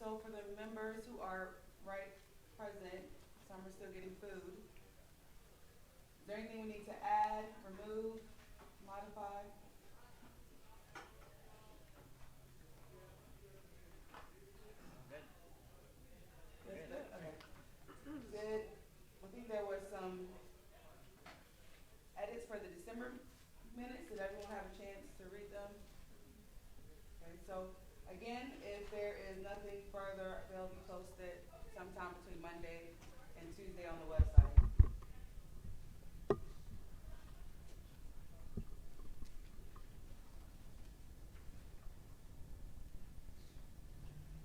So for the members who are present, some are still getting food. Is there anything we need to add, remove, modify? Good. That's good, okay. Did, I think there was some edits for the December minutes. Did everyone have a chance to read them? Okay, so again, if there is nothing further, they'll be posted sometime between Monday and Tuesday on the website.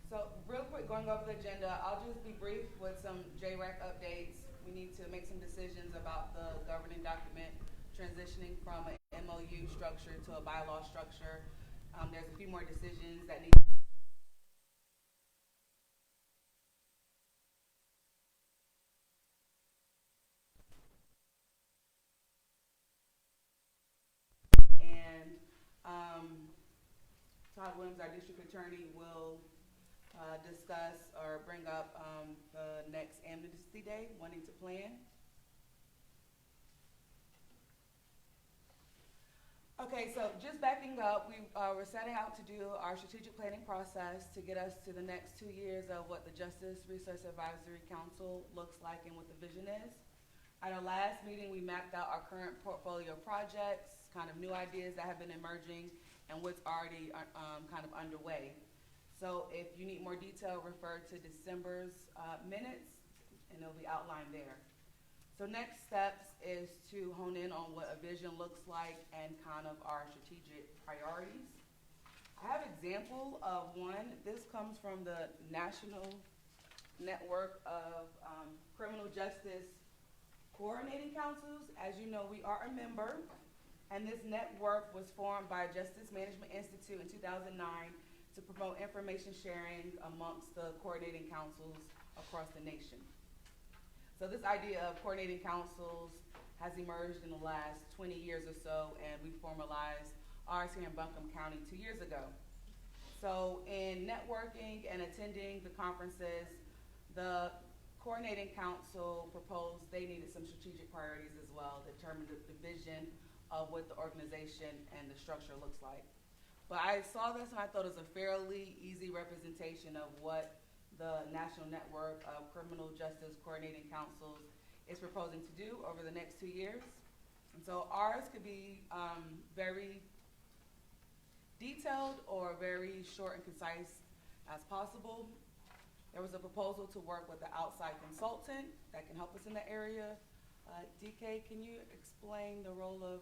So real quick, going over the agenda, I'll just be brief with some JREC updates. We need to make some decisions about the governing document transitioning from an MOU structure to a bylaw structure. There's a few more decisions that need and Todd Williams, our district attorney, will discuss or bring up the next amnesty day, wanting to plan. Okay, so just backing up, we're setting out to do our strategic planning process to get us to the next 2 years of what the Justice Resource Advisory Council looks like and what the vision is. At our last meeting, we mapped out our current portfolio of projects, kind of new ideas that have been emerging, and what's already kind of underway. So if you need more detail, refer to December's minutes, and it'll be outlined there. So next steps is to hone in on what a vision looks like and kind of our strategic priorities. I have an example of one. This comes from the National Network of Criminal Justice Coordinating Councils. As you know, we are a member, and this network was formed by Justice Management Institute in 2009 to promote information sharing amongst the coordinating councils across the nation. So this idea of coordinating councils has emerged in the last 20 years or so, and we formalized ours here in Buncombe County 2 years ago. So in networking and attending the conferences, the coordinating council proposed they needed some strategic priorities as well, determine the vision of what the organization and the structure looks like. But I saw this and I thought it was a fairly easy representation of what the National Network of Criminal Justice Coordinating Councils is proposing to do over the next 2 years. And so ours could be very detailed or very short and concise as possible. There was a proposal to work with an outside consultant that can help us in that area. DK, can you explain the role of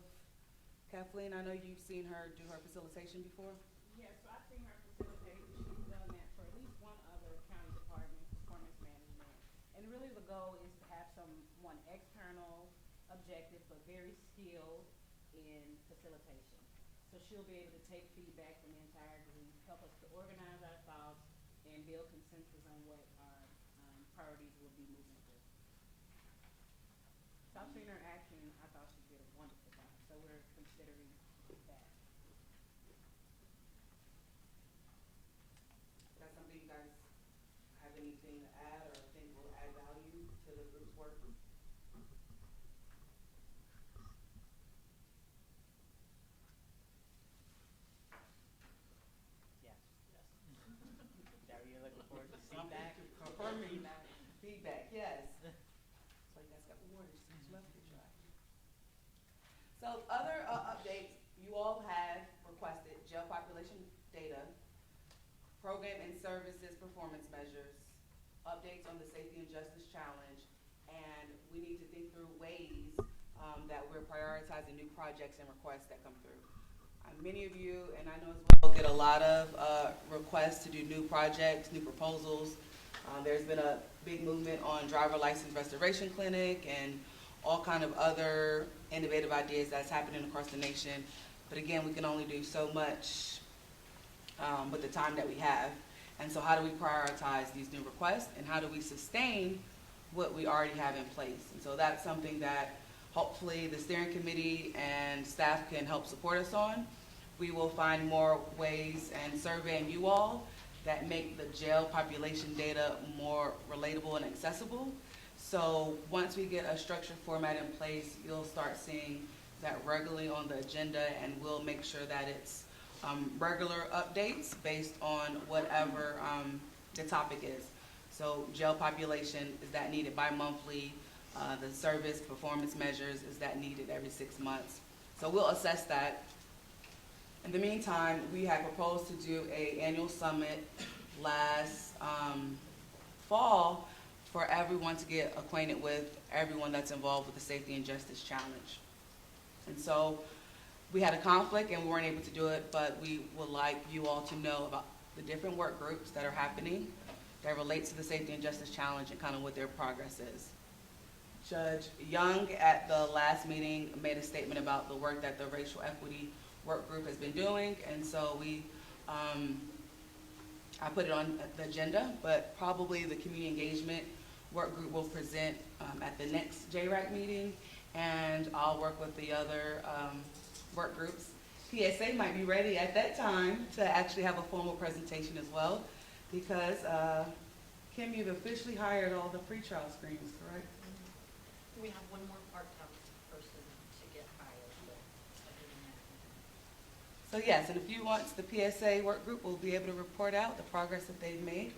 Kathleen? I know you've seen her do her facilitation before. Yes, so I've seen her facilitate. She's done that for at least one other county department, performance management. And really the goal is to have someone external, objective, but very skilled in facilitation. So she'll be able to take feedback from the entire group, help us to organize our thoughts, and build consensus on what our priorities will be moving forward. So I've seen her action. I thought she did a wonderful job. So we're considering that. Is that something you guys have anything to add or think will add value to the group's work? Yes. Are you looking forward to feedback? Confirming feedback, yes. So you guys got the water, just left to try. So other updates, you all have requested jail population data, program and services performance measures, updates on the Safety and Justice Challenge, and we need to think through ways that we're prioritizing new projects and requests that come through. Many of you, and I know as well, get a lot of requests to do new projects, new proposals. There's been a big movement on driver license restoration clinic and all kind of other innovative ideas that's happening across the nation. But again, we can only do so much with the time that we have. And so how do we prioritize these new requests, and how do we sustain what we already have in place? And so that's something that hopefully the steering committee and staff can help support us on. We will find more ways and surveying you all that make the jail population data more relatable and accessible. So once we get a structured format in place, you'll start seeing that regularly on the agenda, and we'll make sure that it's regular updates based on whatever the topic is. So jail population, is that needed bi-monthly? The service performance measures, is that needed every 6 months? So we'll assess that. In the meantime, we had proposed to do an annual summit last fall for everyone to get acquainted with everyone that's involved with the Safety and Justice Challenge. And so we had a conflict and we weren't able to do it, but we would like you all to know about the different work groups that are happening that relates to the Safety and Justice Challenge and kind of what their progress is. Judge Young at the last meeting made a statement about the work that the Racial Equity Work Group has been doing, and so I put it on the agenda, but probably the Community Engagement Work Group will present at the next JRAC meeting, and I'll work with the other work groups. PSA might be ready at that time to actually have a formal presentation as well, because Kim, you've officially hired all the pretrial screens, correct? We have one more part-time person to get hired, but other than that. So yes, in a few months, the PSA work group will be able to report out the progress that they've made.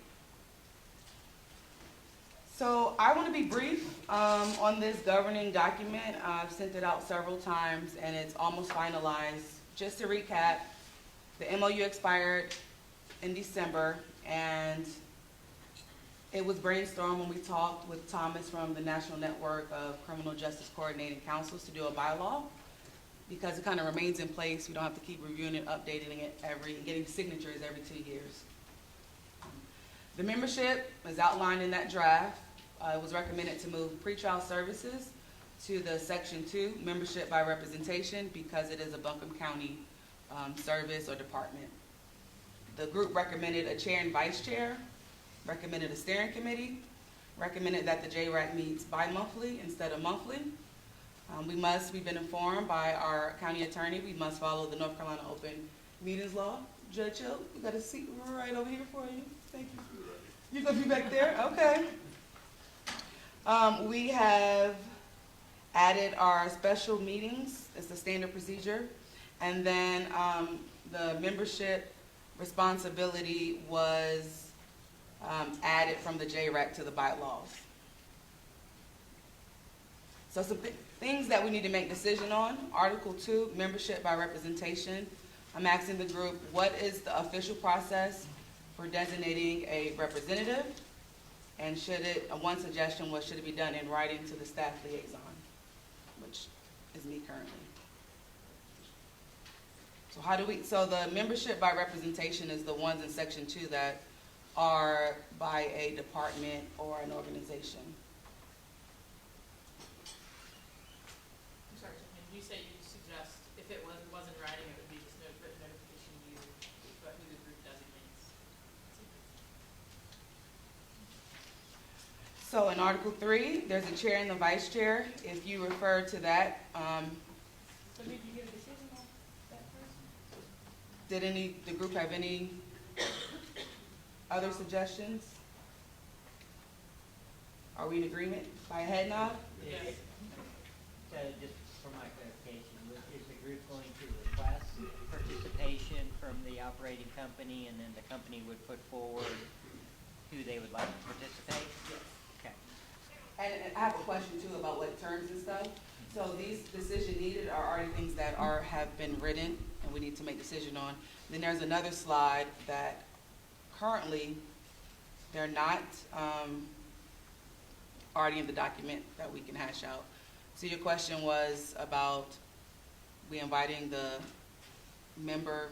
So I want to be brief on this governing document. I've sent it out several times and it's almost finalized. Just to recap, the MOU expired in December, and it was brainstormed when we talked with Thomas from the National Network of Criminal Justice Coordinating Councils to do a bylaw, because it kind of remains in place. We don't have to keep reviewing it, updating it getting signatures every 2 years. The membership is outlined in that draft. It was recommended to move pretrial services to the Section 2, membership by representation, because it is a Buncombe County service or department. The group recommended a chair and vice chair, recommended a steering committee, recommended that the JRAC meets bi-monthly instead of monthly. We've been informed by our county attorney, we must follow the North Carolina Open Meetings Law. Judge Hill, we got a seat right over here for you. Thank you. You're gonna be back there? Okay. We have added our special meetings as the standard procedure, and then the membership responsibility was added from the JRAC to the bylaws. So some things that we need to make decision on. Article 2, membership by representation. I'm asking the group, what is the official process for designating a representative? And one suggestion was, should it be done in writing to the staff liaison, which is me currently. So the membership by representation is the ones in Section 2 that are by a department or an organization. I'm sorry, you say you suggest if it wasn't writing, it would be just notification to you, but who the group designates. So in Article 3, there's a chair and the vice chair. If you refer to that, So did you get a decision on that person? did the group have any other suggestions? Are we in agreement by a head nod? Yes. So just for my clarification, is the group going to request participation from the operating company, and then the company would put forward who they would like to participate? Yes. Okay. And I have a question too about what terms and stuff. So these decision needed are already things that have been written and we need to make decision on. Then there's another slide that currently they're not already in the document that we can hash out. So your question was about we inviting the member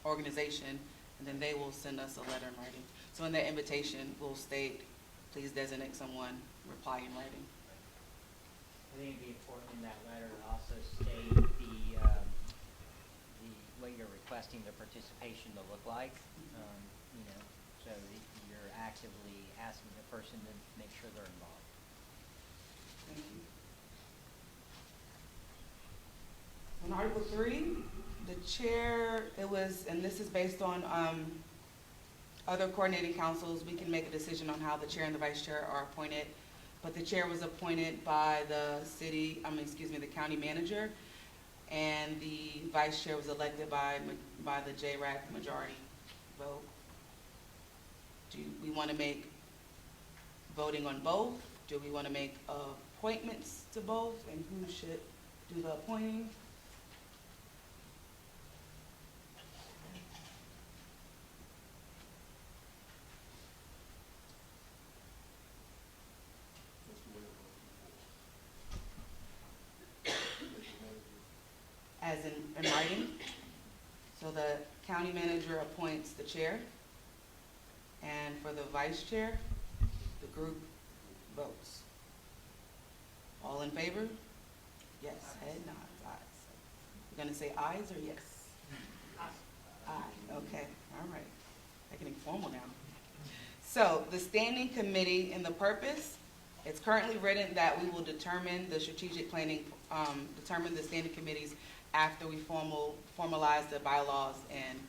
organization, and then they will send us a letter in writing. So in that invitation, we'll state, please designate someone, reply in writing. I think it'd be important in that letter to also state what you're requesting the participation to look like. So that you're actively asking the person to make sure they're involved. Thank you. On Article 3, the chair, and this is based on other coordinating councils, we can make a decision on how the chair and the vice chair are appointed. But the chair was appointed by the the county manager, and the vice chair was elected by the JRAC majority vote. Do we want to make voting on both? Do we want to make appointments to both, and who should do the appointing? As in writing. So the county manager appoints the chair, and for the vice chair, the group votes. All in favor? Yes, head nods, ayes. You're gonna say ayes or yes? Aye, okay, all right. Getting formal now. So the standing committee and the purpose, it's currently written that we will determine the strategic planning, determine the standing committees after we formalize the bylaws and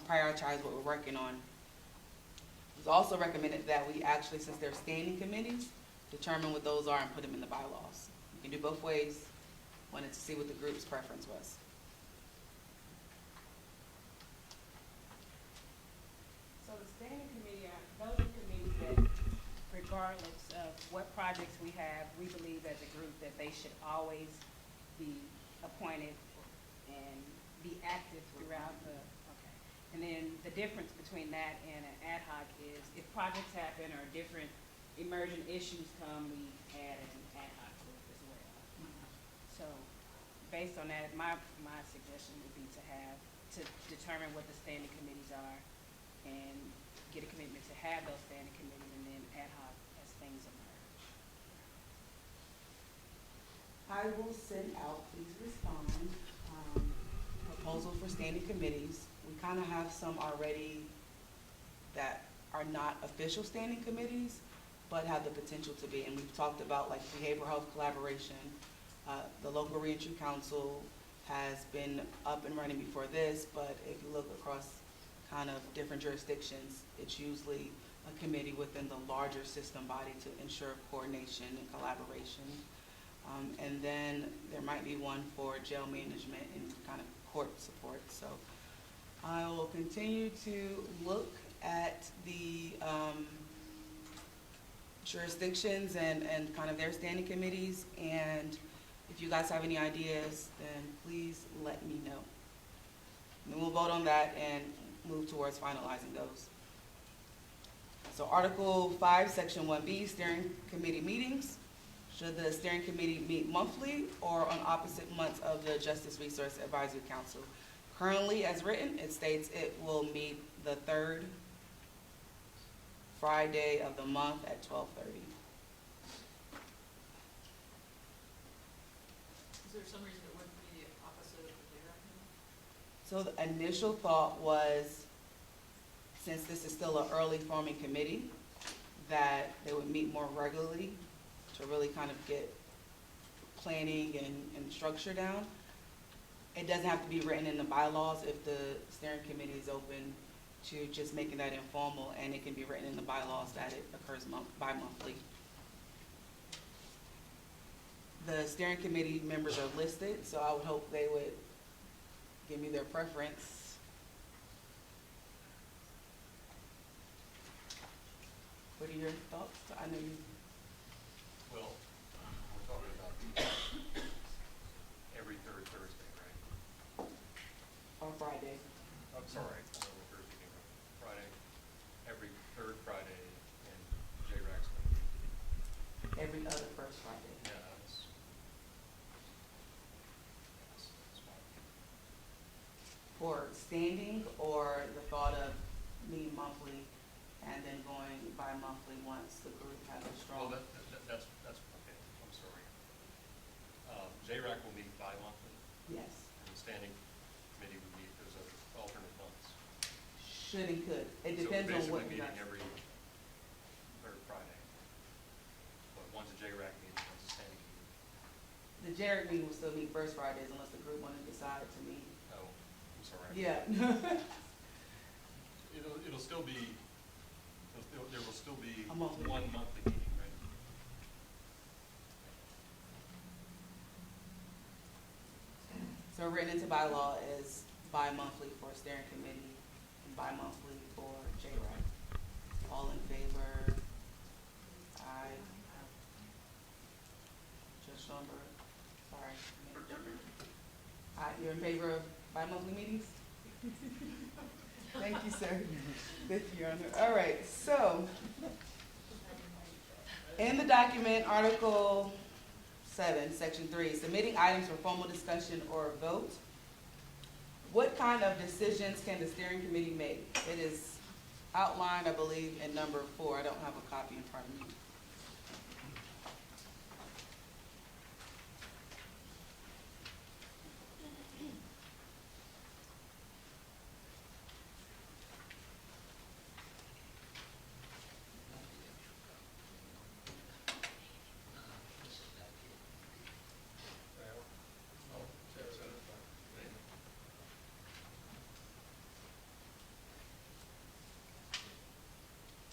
prioritize what we're working on. It's also recommended that we actually, since they're standing committees, determine what those are and put them in the bylaws. You can do both ways. Wanted to see what the group's preference was. So the standing committee, those are committees that regardless of what projects we have, we believe as a group that they should always be appointed and be active throughout the, okay. And then the difference between that and an ad hoc is if projects happen or different emergent issues come, we add an ad hoc group as well. So based on that, my suggestion would be to determine what the standing committees are and get a commitment to have those standing committees and then ad hoc as things emerge. I will send out, please respond, proposal for standing committees. We kind of have some already that are not official standing committees, but have the potential to be. And we've talked about like behavioral health collaboration. The local reentry council has been up and running before this, but if you look across kind of different jurisdictions, it's usually a committee within the larger system body to ensure coordination and collaboration. And then there might be one for jail management and kind of court support. So I will continue to look at the jurisdictions and kind of their standing committees, and if you guys have any ideas, then please let me know. And then we'll vote on that and move towards finalizing those. So Article 5, Section 1B, steering committee meetings. Should the steering committee meet monthly or on opposite months of the Justice Resource Advisory Council? Currently, as written, it states it will meet the third Friday of the month at 12:30. Is there some reason it wouldn't be the opposite of the JRAC? So the initial thought was, since this is still an early forming committee, that they would meet more regularly to really kind of get planning and structure down. It doesn't have to be written in the bylaws if the steering committee is open to just making that informal, and it can be written in the bylaws that it occurs bi-monthly. The steering committee members are listed, so I would hope they would give me their preference. What are your thoughts? I know you. Well, we're talking about every third Thursday, right? On Friday. I'm sorry, I don't know Thursday came from. Friday, every third Friday, and JRAC's going to be. Every other first Friday. Yeah, that's fine. For standing, or the thought of meeting monthly and then going bi-monthly once the group has a strong. Well, that's okay, I'm sorry. JRAC will meet bi-monthly, Yes, and the standing committee would meet those other alternate months. should and could. It depends on what you guys. So we're basically meeting every third Friday. But one's a JRAC meeting, one's a standing meeting. The JRAC meeting will still meet first Fridays unless the group wanted to decide to meet. Oh, I'm sorry. Yeah. It'll still be still be A monthly one meeting. monthly meeting, right? So written into bylaw is bi-monthly for steering committee and bi-monthly for JRAC. All in favor? Aye. Judge Schoenberg, sorry. Aye, you're in favor of bi-monthly meetings? Thank you, sir. Thank you, Your Honor. All right, so in the document, Article 7, Section 3, submitting items for formal discussion or vote. What kind of decisions can the steering committee make? It is outlined, I believe, in number 4. I don't have a copy in front of me.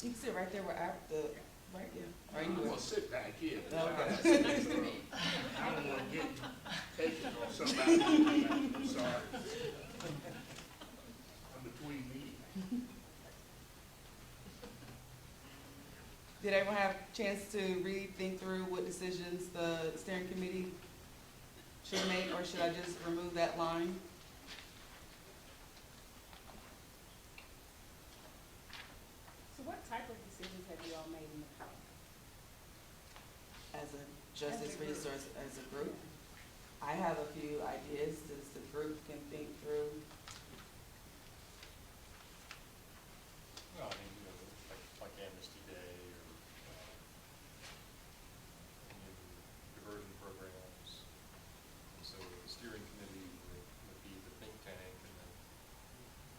You can sit right there where right here, or I'm anywhere. gonna sit back here. Okay. I don't wanna get taken on somebody. I'm sorry. I'm between meetings. Did everyone have a chance to read, think through what decisions the steering committee should make, or should I just remove that line? So what type of decisions have you all made in the past? As a justice As a group. resource, as a group? I have a few ideas that the group can think through. Well, I mean, you know, like Amnesty Day or, new diversion programs. And so the steering committee would be the think tank, and then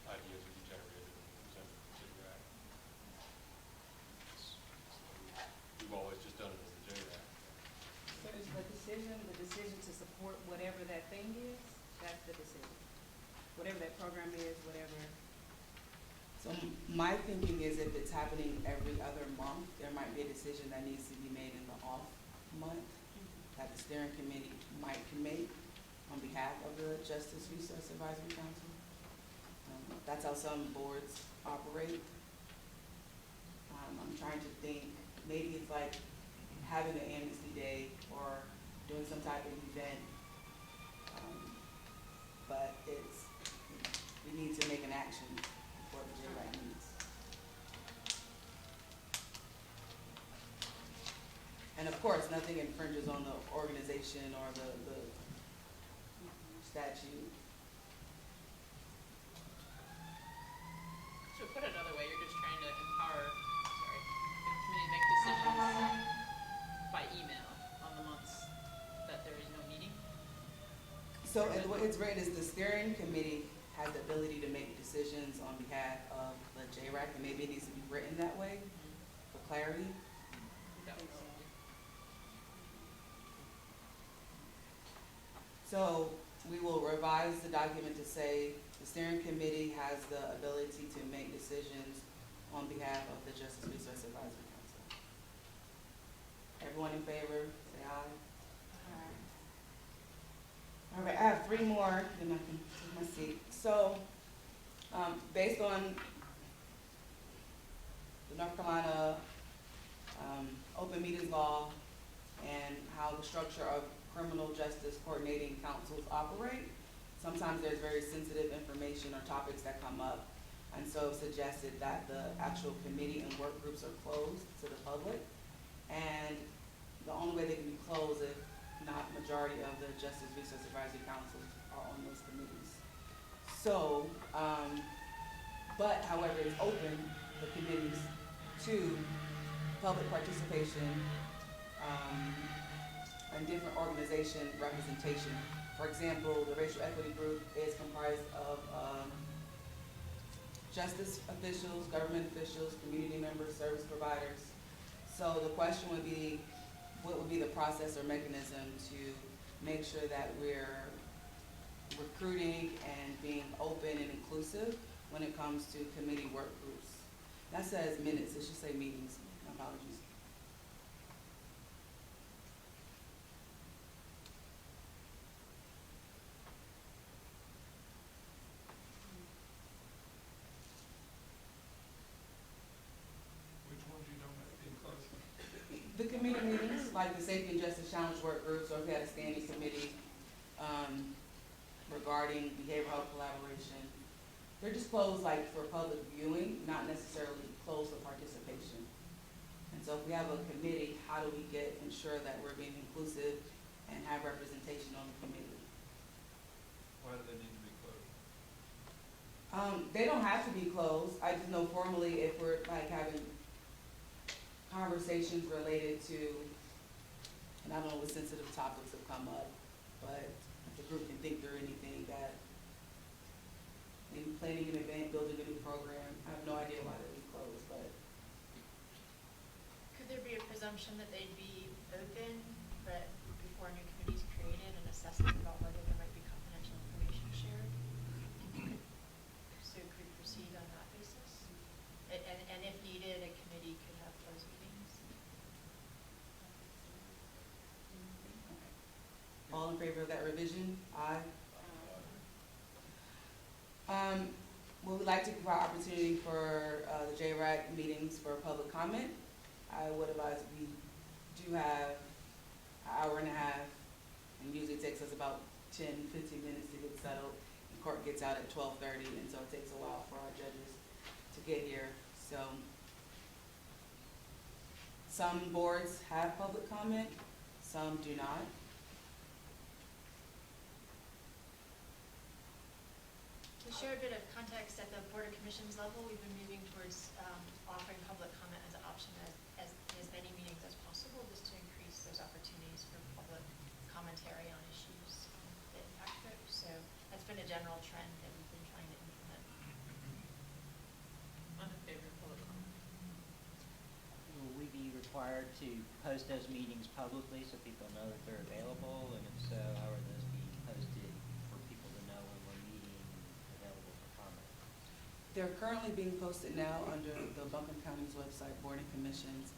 ideas would be generated and presented to JRAC. We've always just done it as the JRAC. So is the decision to support whatever that thing is, that's the decision. Whatever that program is, whatever. So my thinking is if it's happening every other month, there might be a decision that needs to be made in the off month that the steering committee can make on behalf of the Justice Resource Advisory Council. That's how some boards operate. I'm trying to think, maybe it's like having an Amnesty Day or doing some type of event. But we need to make an action before the JRAC meets. And of course, nothing infringes on the organization or the statute. So put it another way, you're just trying to empower, the committee to make decisions by email on the months that there is no meeting? So and the way it's written is the steering committee has the ability to make decisions on behalf of the JRAC, and maybe it needs to be written that way for clarity. That was- So we will revise the document to say the steering committee has the ability to make decisions on behalf of the Justice Resource Advisory Council. Everyone in favor, say aye. All right, I have 3 more, then I can take my seat. So, based on the North Carolina open meetings law and how the structure of criminal justice coordinating councils operate, sometimes there's very sensitive information or topics that come up. And so suggested that the actual committee and work groups are closed to the public. And the only way they can be closed if not majority of the Justice Resource Advisory Councils are on those committees. So, but however, it's open, the committees, to public participation, and different organization representation. For example, the racial equity group is comprised of justice officials, government officials, community members, service providers. So the question would be, what would be the process or mechanism to make sure that we're recruiting and being open and inclusive when it comes to committee work groups? That says minutes, it should say meetings, apologies. Which ones you don't have in closed? The committee meetings, like the Safety and Justice Challenge Work Groups, or if we had a standing committee, regarding behavioral health collaboration, they're just closed like for public viewing, not necessarily closed for participation. And so if we have a committee, how do we ensure that we're being inclusive and have representation on the committee? Why do they need to be closed? They don't have to be closed. I just know formally if we're like having conversations related to, and I don't know what sensitive topics have come up, but if the group can think through anything that, maybe planning an event, building a new program, I have no idea why they'd be closed, but Could there be a presumption that they'd be open, but before a new committee is created, an assessment about whether there might be confidential information shared? So could proceed on that basis? And if needed, a committee could have closed meetings? all in favor of that revision? Aye. We would like to provide opportunity for the JRAC meetings for public comment. I would advise we do have an hour and a half, and usually it takes us about 10, 15 minutes to get settled. And court gets out at 12:30, and so it takes a while for our judges to get here. So some boards have public comment, some do not. To share a bit of context, at the Board of Commissions level, we've been moving towards offering public comment as an option as many meetings as possible, just to increase those opportunities for public commentary on issues that impact folks. So that's been a general trend that we've been trying to implement. I'm in favor of public comment. Will we be required to post those meetings publicly so people know that they're available? And if so, how are those being posted for people to know when we're meeting and available for comment? They're currently being posted now under the Buncombe County's website, Board and Commissions.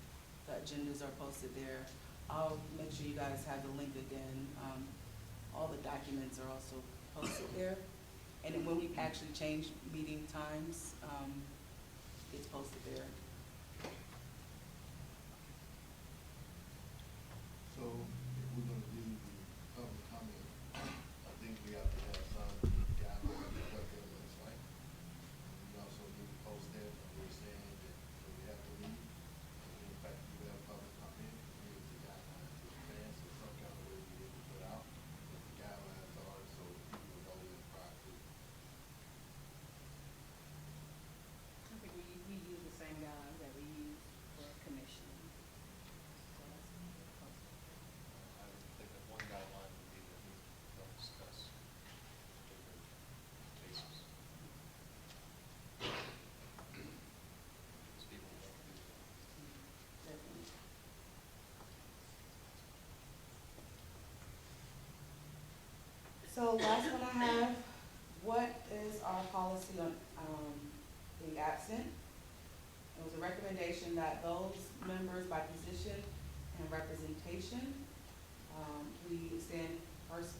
The agendas are posted there. I'll make sure you guys have the link again. All the documents are also posted there. And then when we actually change meeting times, it's posted there. So if we're gonna do the public comment, I think we have to have some guidelines of what that looks like. We also need to post that, we're saying that we have to meet, and in fact, we have public comment, we need the guidelines to advance, or some kind of way we need to put out what the guidelines are, so people know in prior to. I think we use the same guidelines that we use for commission. So that's I would think that one guideline would be that we don't discuss different cases. Because people won't do that. Definitely. So last one I have, what is our policy on being absent? It was a recommendation that those members by position and representation, we extend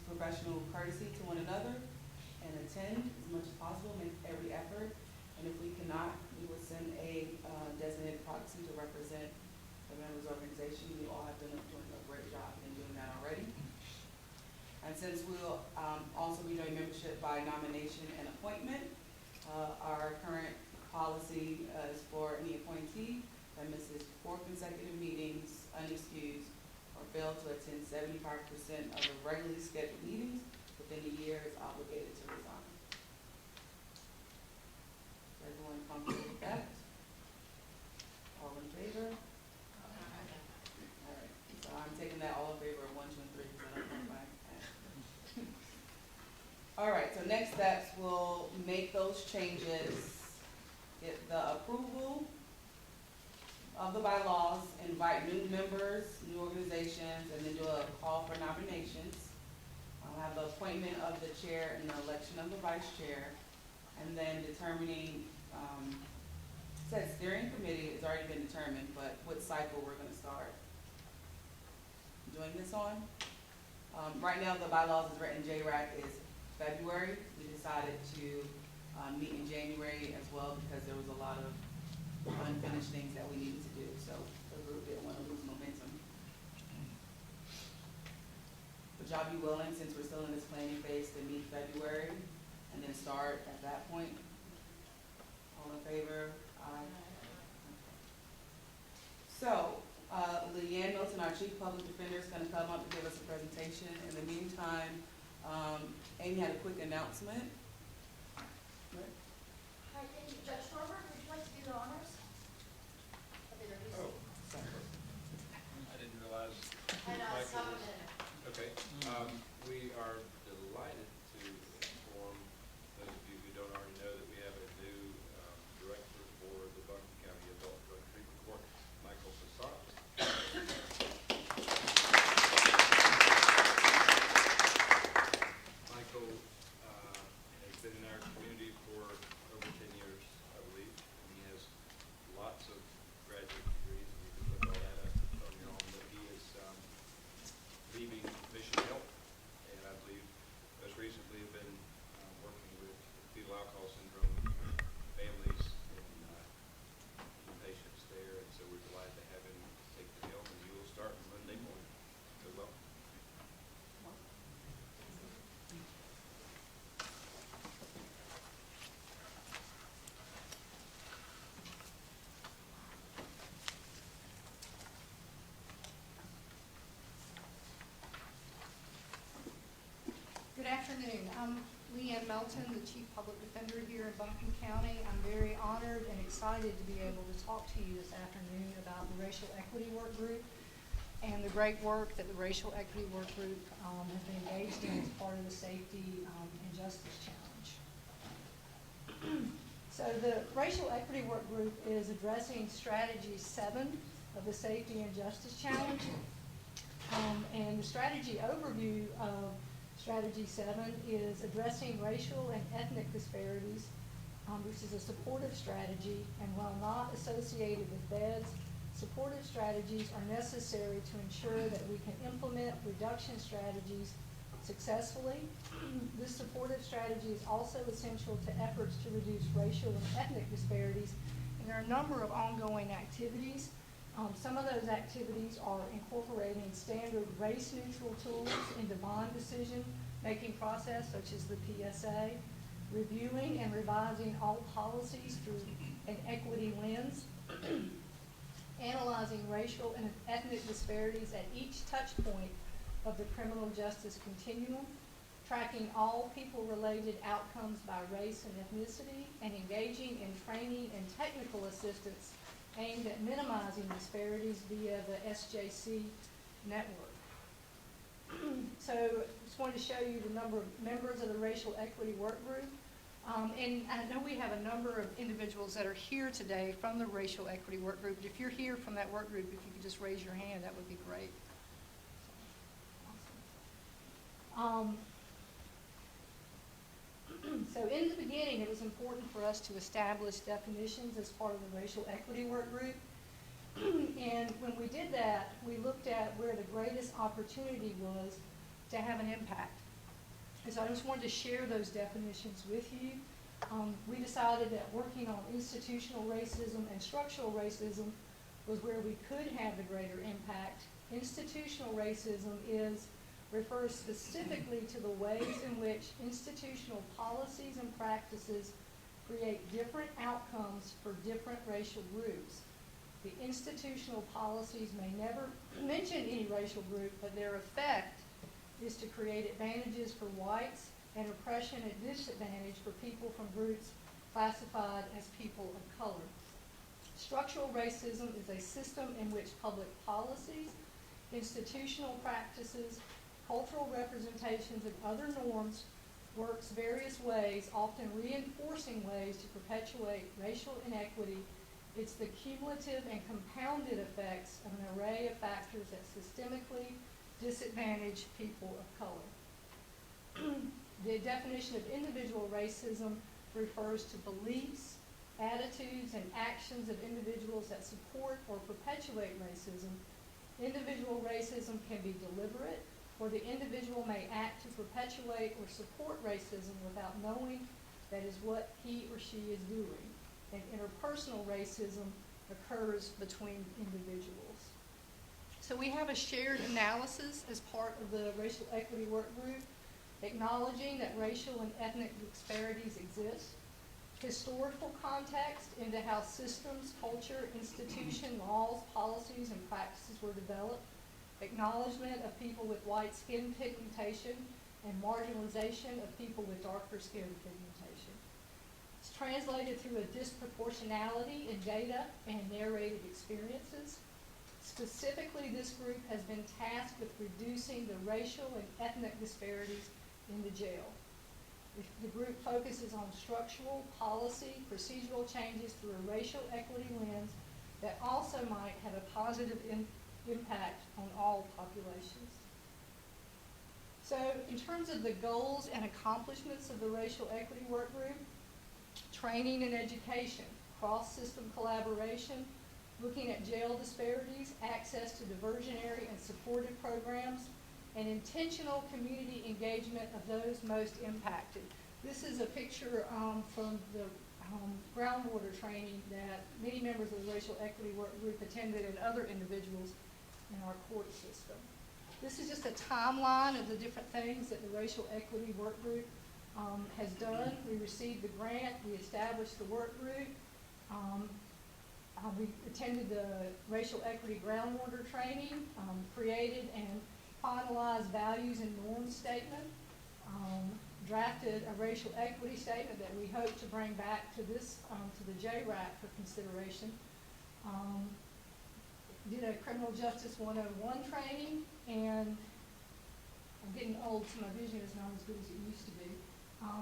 professional courtesy to one another and attend as much as possible, make every effort. And if we cannot, we will send a designated proxy to represent the members' organization. You all have done a great job in doing that already. And since we'll also be doing membership by nomination and appointment, our current policy is for any appointee that misses 4 consecutive meetings unexcused or fails to attend 75% of the regularly scheduled meetings within a year is obligated to resign. Is everyone comfortable with that? All in favor? All right, so I'm taking that all in favor of 1, 2, and 3, because I don't know if I can. All right, so next steps, we'll make those changes, get the approval of the bylaws, invite new members, new organizations, and then do a call for nominations. I'll have the appointment of the chair and the election of the vice chair, and then determining said steering committee has already been determined, but what cycle we're gonna start doing this on. Right now, the bylaws is written, JRAC is February. We decided to, meet in January as well because there was a lot of unfinished things that we needed to do, so the group didn't wanna lose momentum. Would y'all be willing, since we're still in this planning phase, to meet February and then start at that point? All in favor? Aye. So, Leanne Milton, our Chief Public Defender, is gonna come up to give us a presentation. In the meantime, Amy had a quick announcement. Right? Hi, thank you. Judge Schwarber, would you like to do the honors? Oh, I didn't realize. I know, it's Michael not was- a Okay, we are delighted to inform those of you who don't already know that we have a new director for the Buncombe County Adult Drug Treatment Court, Michael Fassad. Michael has been in our community for over 10 years, I believe, and he has lots of graduate degrees, and you can look all that up on your own, but he is leaving Mission Health, and I believe most recently have been working with fetal alcohol syndrome families and patients there, and so we're delighted to have him take the helm, and he will start Monday morning. So welcome. Good afternoon. I'm Leanne Melton, the Chief Public Defender here in Buncombe County. I'm very honored and excited to be able to talk to you this afternoon about the Racial Equity Work Group and the great work that the Racial Equity Work Group has been engaged in as part of the Safety and Justice Challenge. So the Racial Equity Work Group is addressing Strategy 7 of the Safety and Justice Challenge. And the strategy overview of Strategy 7 is addressing racial and ethnic disparities, which is a supportive strategy, and while not associated with beds, supportive strategies are necessary to ensure that we can implement reduction strategies successfully. This supportive strategy is also essential to efforts to reduce racial and ethnic disparities, and there are a number of ongoing activities. Some of those activities are incorporating standard race-neutral tools into bond decision-making process, such as the PSA, reviewing and revising all policies through an equity lens, analyzing racial and ethnic disparities at each touch point of the criminal justice continuum, tracking all people-related outcomes by race and ethnicity, and engaging in training and technical assistance aimed at minimizing disparities via the SJC network. So just wanted to show you the number of members of the Racial Equity Work Group. And I know we have a number of individuals that are here today from the Racial Equity Work Group. If you're here from that work group, if you could just raise your hand, that would be great. So in the beginning, it was important for us to establish definitions as part of the Racial Equity Work Group. And when we did that, we looked at where the greatest opportunity was to have an impact. And so I just wanted to share those definitions with you. We decided that working on institutional racism and structural racism was where we could have the greater impact. Institutional racism refers specifically to the ways in which institutional policies and practices create different outcomes for different racial groups. The institutional policies may never mention any racial group, but their effect is to create advantages for whites and oppression and disadvantage for people from groups classified as people of color. Structural racism is a system in which public policies, institutional practices, cultural representations, and other norms works various ways, often reinforcing ways to perpetuate racial inequity. It's the cumulative and compounded effects of an array of factors that systemically disadvantage people of color. The definition of individual racism refers to beliefs, attitudes and actions of individuals that support or perpetuate racism. Individual racism can be deliberate, or the individual may act to perpetuate or support racism without knowing that is what he or she is doing. And interpersonal racism occurs between individuals. So we have a shared analysis as part of the racial equity work group, acknowledging that racial and ethnic disparities exist, historical context into how systems, culture, institution, laws, policies, and practices were developed, acknowledgement of people with white skin pigmentation, and marginalization of people with darker skin pigmentation. It's translated through a disproportionality in data and narrated experiences. Specifically, this group has been tasked with reducing the racial and ethnic disparities in the jail. The group focuses on structural, policy, procedural changes through a racial equity lens that also might have a positive impact on all populations. So in terms of the goals and accomplishments of the racial equity work group, training and education, cross-system collaboration, looking at jail disparities, access to diversionary and supportive programs, and intentional community engagement of those most impacted. This is a picture from the groundwater training that many members of the racial equity work group attended and other individuals in our court system. This is just a timeline of the different things that the racial equity work group has done. We received the grant, we established the work group, we attended the racial equity groundwater training, created and finalized values and norms statement, drafted a racial equity statement that we hope to bring back to this, to the JRAC for consideration. Did a criminal justice 101 training, and I'm getting old so my vision is not as good as it used to be.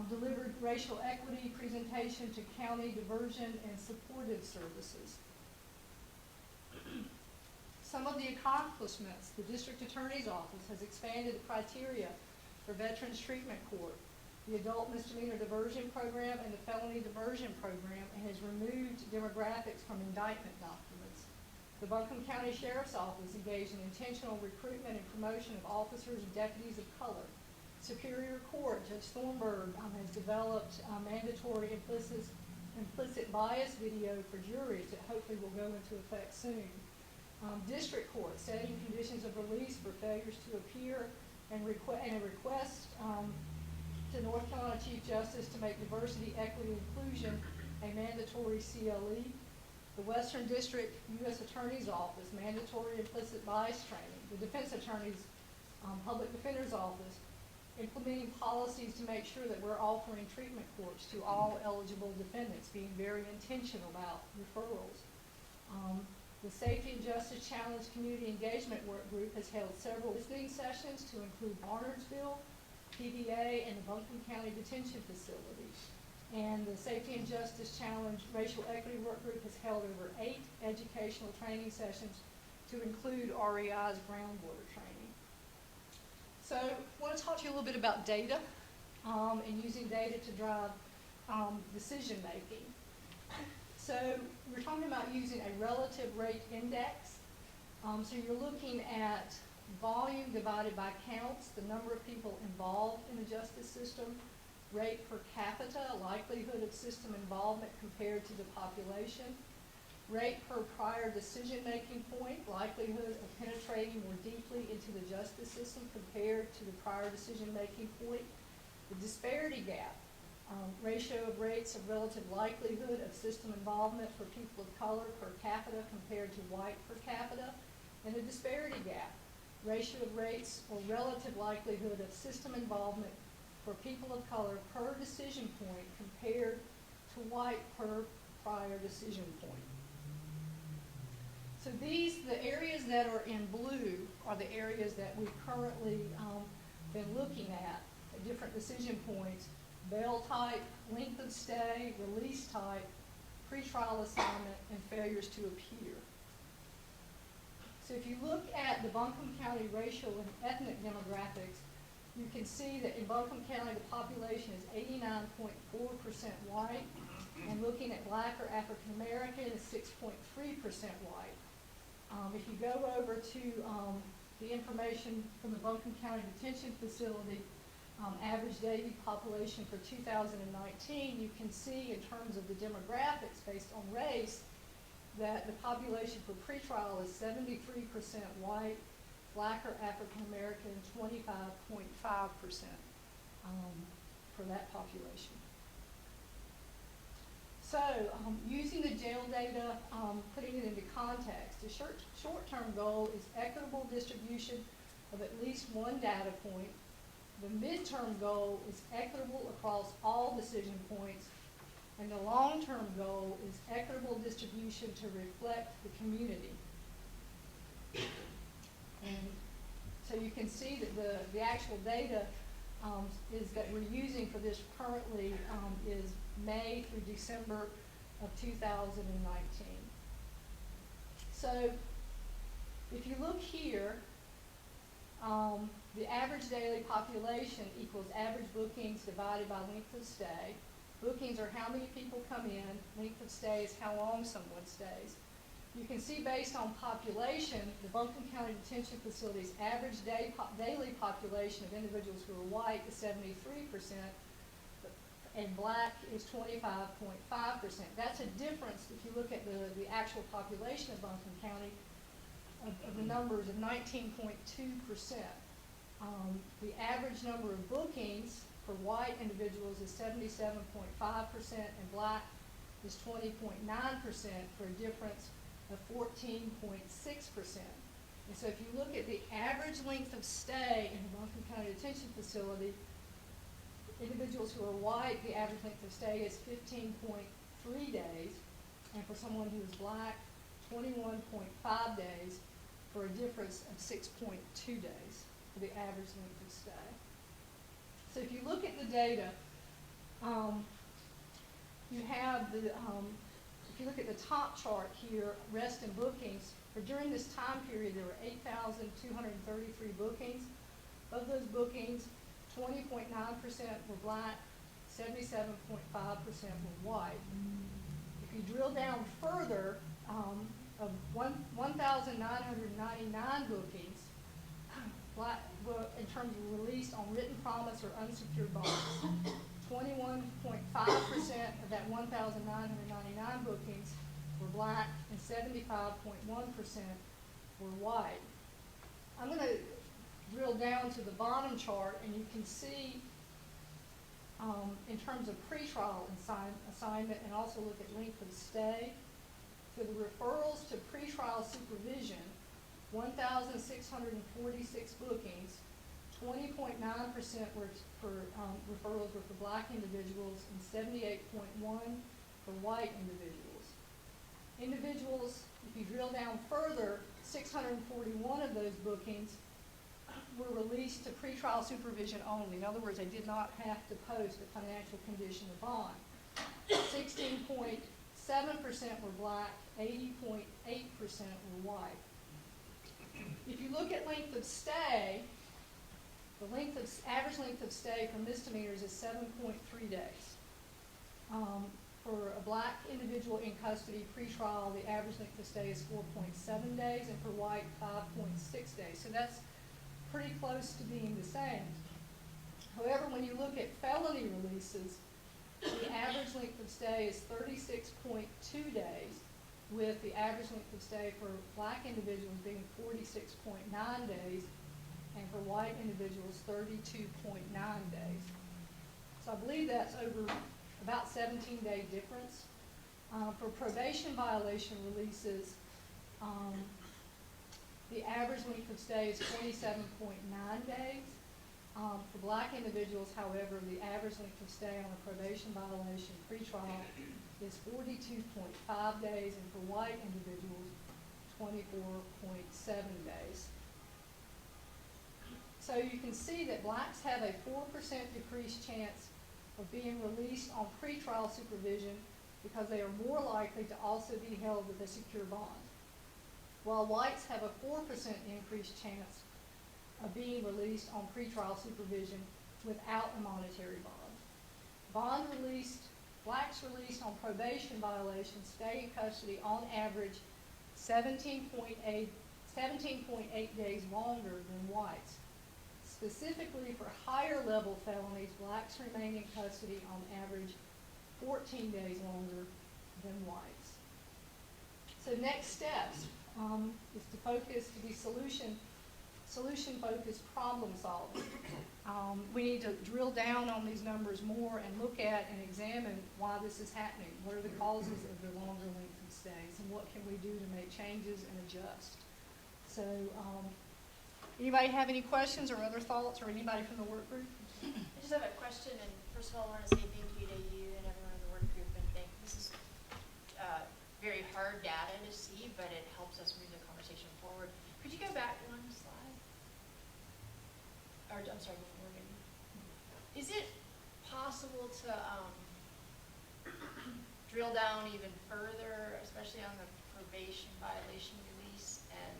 Delivered racial equity presentation to county diversion and supportive services. Some of the accomplishments: the district attorney's office has expanded the criteria for Veterans Treatment Court, the adult misdemeanor diversion program, and the felony diversion program, and has removed demographics from indictment documents. The Buncombe County Sheriff's Office engaged in intentional recruitment and promotion of officers and deputies of color. Superior Court, Judge Thornburg has developed mandatory implicit bias video for juries that hopefully will go into effect soon. District Court, setting conditions of release for failures to appear, and a request to North Carolina Chief Justice to make diversity, equity, and inclusion a mandatory CLE. The Western District U.S. Attorney's Office, mandatory implicit bias training. The Defense Attorney's Public Defender's Office, implementing policies to make sure that we're offering treatment courts to all eligible defendants, being very intentional about referrals. The Safety and Justice Challenge Community Engagement Work Group has held several listening sessions to include Barnardsville, PBA, and the Buncombe County Detention Facility. And the Safety and Justice Challenge Racial Equity Work Group has held over 8 educational training sessions to include REI's groundwater training. So I want to talk to you a little bit about data and using data to drive decision making. So we're talking about using a relative rate index. So you're looking at volume divided by counts, the number of people involved in the justice system, rate per capita, likelihood of system involvement compared to the population, rate per prior decision-making point, likelihood of penetrating more deeply into the justice system compared to the prior decision-making point, the disparity gap, ratio of rates of relative likelihood of system involvement for people of color per capita compared to white per capita, and the disparity gap, ratio of rates or relative likelihood of system involvement for people of color per decision point compared to white per prior decision point. So the areas that are in blue are the areas that we've currently been looking at different decision points: bail type, length of stay, release type, pretrial assignment, and failures to appear. So if you look at the Buncombe County racial and ethnic demographics, you can see that in Buncombe County the population is 89.4% white, And looking at black or African American is 6.3% white. If you go over to the information from the Buncombe County Detention Facility, average daily population for 2019, you can see in terms of the demographics based on race that the population for pretrial is 73% white, black or African American 25.5% for that population. So, using the jail data, putting it into context, the short-term goal is equitable distribution of at least one data point. The midterm goal is equitable across all decision points, and the long-term goal is equitable distribution to reflect the community. And so you can see that the actual data is that we're using for this currently is May through December of 2019. So if you look here, the average daily population equals average bookings divided by length of stay. Bookings are how many people come in, length of stay is how long someone stays. You can see based on population, the Buncombe County Detention Facility's average daily population of individuals who are white is 73%, and black is 25.5%. That's a difference if you look at the actual population of Buncombe County of the numbers of 19.2%. The average number of bookings for white individuals is 77.5% and black is 20.9% for a difference of 14.6%. And so if you look at the average length of stay in the Buncombe County Detention Facility, individuals who are white, the average length of stay is 15.3 days, and for someone who is black, 21.5 days, for a difference of 6.2 days for the average length of stay. So if you look at the data, you have the, if you look at the top chart here, rest and bookings, for during this time period there were 8,233 bookings. Of those bookings, 20.9% were black, 77.5% were white. If you drill down further, of 1,999 bookings, black, in terms of released on written promise or unsecured bonds, 21.5% of that 1,999 bookings were black and 75.1% were white. I'm going to drill down to the bottom chart, and you can see in terms of pretrial assignment and also look at length of stay. For the referrals to pretrial supervision, 1,646 bookings, 20.9% were for referrals were for black individuals and 78.1% for white individuals. Individuals, if you drill down further, 641 of those bookings were released to pretrial supervision only. In other words, they did not have to post a financial condition or bond. 16.7% were black, 80.8% were white. If you look at length of stay, the average length of stay for misdemeanors is 7.3 days. For a black individual in custody pretrial, the average length of stay is 4.7 days, and for white, 5.6 days. So that's pretty close to being the same. However, when you look at felony releases, the average length of stay is 36.2 days, with the average length of stay for black individuals being 46.9 days, and for white individuals, 32.9 days. So I believe that's over about 17-day difference. For probation violation releases, the average length of stay is 27.9 days. For black individuals, however, the average length of stay on a probation violation pretrial is 42.5 days, and for white individuals, 24.7 days. So you can see that blacks have a 4% decreased chance of being released on pretrial supervision because they are more likely to also be held with a secure bond, while whites have a 4% increased chance of being released on pretrial supervision without a monetary bond. Bond released blacks released on probation violations stay in custody on average 17.8 days longer than whites. Specifically for higher level felonies, blacks remain in custody on average 14 days longer than whites. So next steps is to be solution-focused problem solving. We need to drill down on these numbers more and look at and examine why this is happening. What are the causes of the longer length of stays, and what can we do to make changes and adjust? So, anybody have any questions or other thoughts, or anybody from the work group? I just have a question, and first of all, I want to say thank you to you and everyone in the work group, and this is very hard data to see, but it helps us move the conversation forward. Could you go back one slide? Or, I'm sorry, before maybe. Is it possible to drill down even further, especially on the probation violation release, and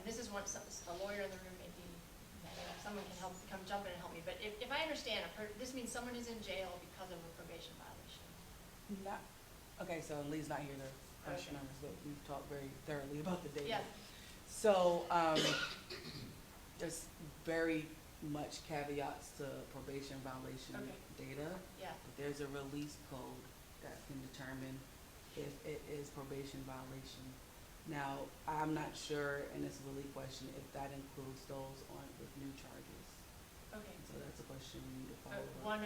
this is one, a lawyer in the room, maybe someone can help, come jump in and help me, but if I understand, this means someone is in jail because of a probation violation. Not, okay, so Lee's not here to crunch Okay. numbers, but we've talked very thoroughly about the data. Yeah. So, there's very much caveats to probation violation Okay. data. Yeah. But there's a release code that can determine if it is probation violation. Now, I'm not sure, and it's a really question, if that includes those on with new charges. Okay. So that's a question we need to But follow up.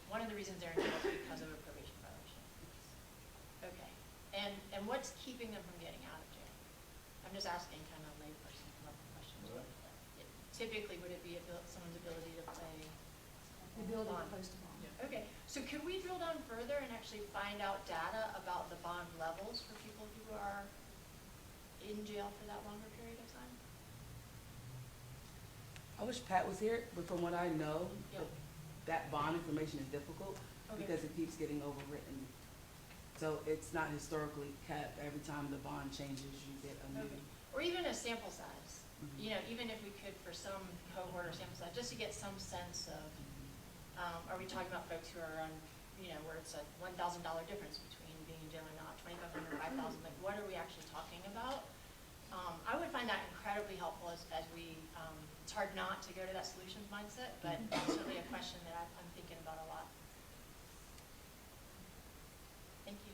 one of the reasons they're in jail is because of a probation violation. Okay. And what's keeping them from getting out of jail? I'm just asking kind of layperson level questions. Well, Typically, would it be someone's ability to play? The ability to bond? post a bond. Okay, so could we drill down further and actually find out data about the bond levels for people who are in jail for that longer period of time? I wish Pat was here, but from what I know, Yeah. that bond information is difficult Okay. because it keeps getting overwritten. So it's not historically kept. Every time the bond changes, you get a new. Okay. Or even a sample size. Mhm. You know, even if we could for some cohort or sample size, just to get some sense of, are we talking about folks who are on, you know, where it's a $1,000 difference between being in jail or not, 2,500, 5,000, like what are we actually talking about? I would find that incredibly helpful as we, it's hard not to go to that solutions mindset, but it's certainly a question that I'm thinking about a lot. Thank you.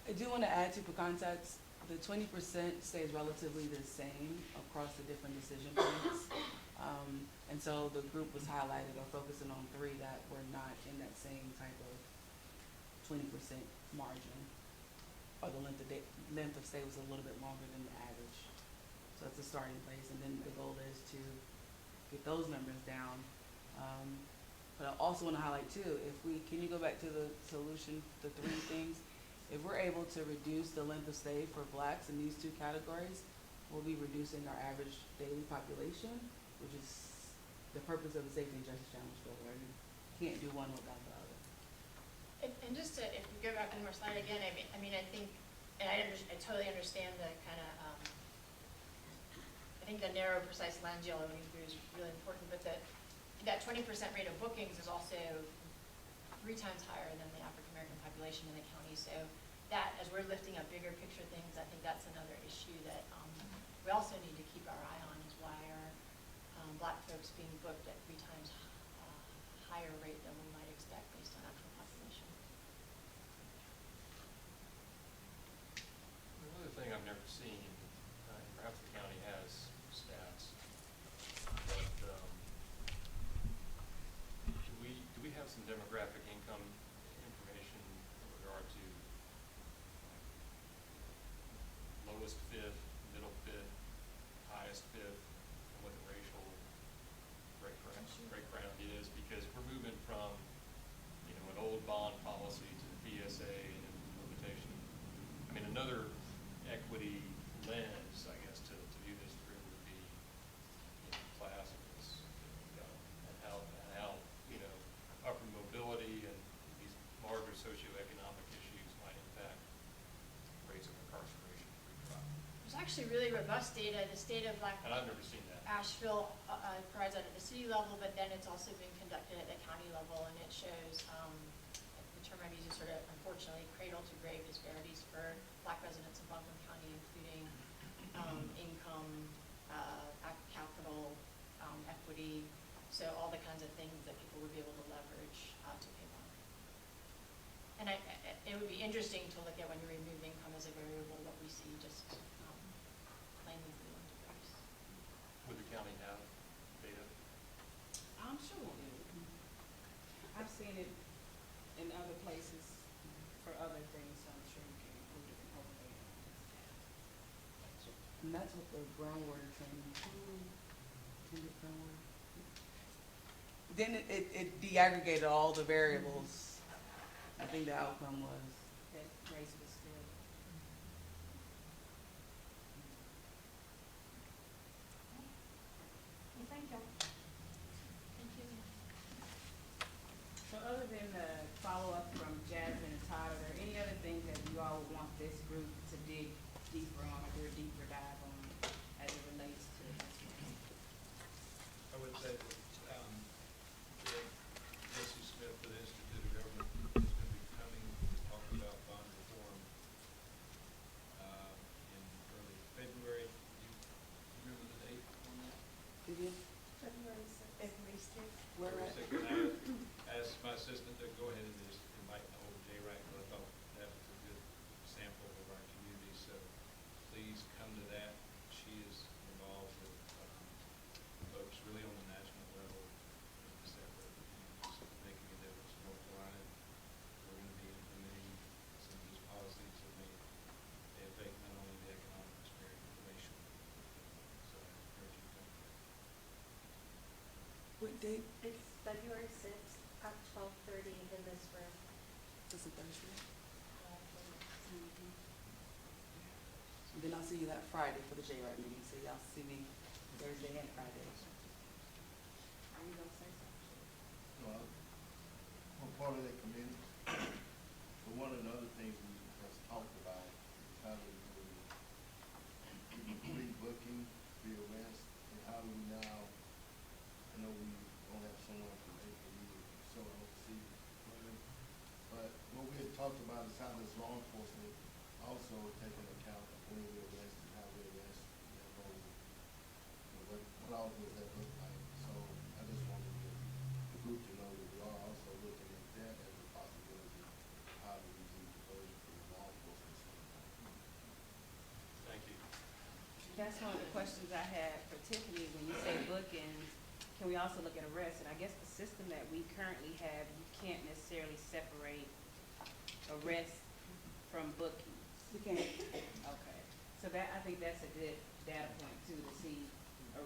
I do want to add to, for context, the 20% stays relatively the same across the different decision points. And so the group was highlighted or focusing on 3 that were not in that same type of 20% margin. Or the length of stay was a little bit longer than the average. So that's a starting place, and then the goal is to get those numbers down. But I also want to highlight too, can you go back to the solution, the 3 things? If we're able to reduce the length of stay for blacks in these 2 categories, we'll be reducing our average daily population, which is the purpose of the Safety and Justice Challenge Bill, right? You can't do one without the other. And just to, if we go back one more slide again, I mean, I think, and I totally understand the kind of, I think the narrow, precise land geology is really important, but that 20% rate of bookings is also 3 times higher than the African American population in the county. So that, as we're lifting up bigger picture things, I think that's another issue that we also need to keep our eye on, is why are black folks being booked at 3 times higher rate than we might expect based on actual population. Another thing I've never seen, and perhaps the county has stats, but do we have some demographic income information in regard to lowest fifth, middle fifth, highest fifth, and what the racial breakground is? Because we're moving from, you know, an old bond policy to the PSA and implementation. I mean, another equity lens, I guess, to view this through would be, you know, classes, and how, you know, upper mobility and these larger socioeconomic issues might impact rates of incarceration. There's actually really robust data. The state of black And I've never seen that. Asheville provides that at the city level, but then it's also being conducted at the county level, and it shows, the term I'm using sort of unfortunately, cradle to grave disparities for Black residents in Buncombe County, including income, capital, equity, so all the kinds of things that people would be able to leverage to pay back. And it would be interesting to look at when you remove income as a variable, what we see just plainly through the graphs. Would the county have data? I'm sure we'll do it. I've seen it in other places for other things, so I'm sure you can include it in overlay on this tab. And that's what the groundwater training. Then it de-aggregated all the variables. I think the outcome was. That race was still. Well, thank you. Thank you. So other than the follow-up from Jasmine and Todd, are there any other things that you all would want this group to dig deeper on or do a deeper dive on as it relates to this one? I would say that, Jesse Smith with the Institute of Government is going to be coming to talk about bond reform, in early February. You remember the date on that? Did you? February 6th. February 6th. Where February at? 6th. And I asked my assistant to go ahead and just invite the whole JRAC, but I thought that was a good sample of our community, so please come to that. She is involved with folks really on the national level, separate, making a difference in North Carolina. We're going to be implementing some of these policies that may affect not only the economic experience, but the racial. So I encourage you to come to that. What date? It's February 6th at 12:30 in this room. This is Thursday. Then I'll see you that Friday for the JRAC meeting, so y'all see me Thursday and Friday. Are you gonna say something? Well, I'm part of that committee, but one of the other things we have talked about is how do we do pre-booking, pre-arrest, and how do we now, I know we don't have someone from APD or so overseas, but what we had talked about is how does law enforcement also take into account of when we arrest and how we arrest, that whole, what all does that look like? So I just wanted the group to know that we are also looking at that as a possibility, how do we do diversion from the law enforcement standpoint. Thank you. That's one of the questions I had for Tiffany, when you say bookings, can we also look at arrests? And I guess the system that we currently have, you can't necessarily separate arrests from bookings. We can't. Okay, so that, I think that's a good data point too, to see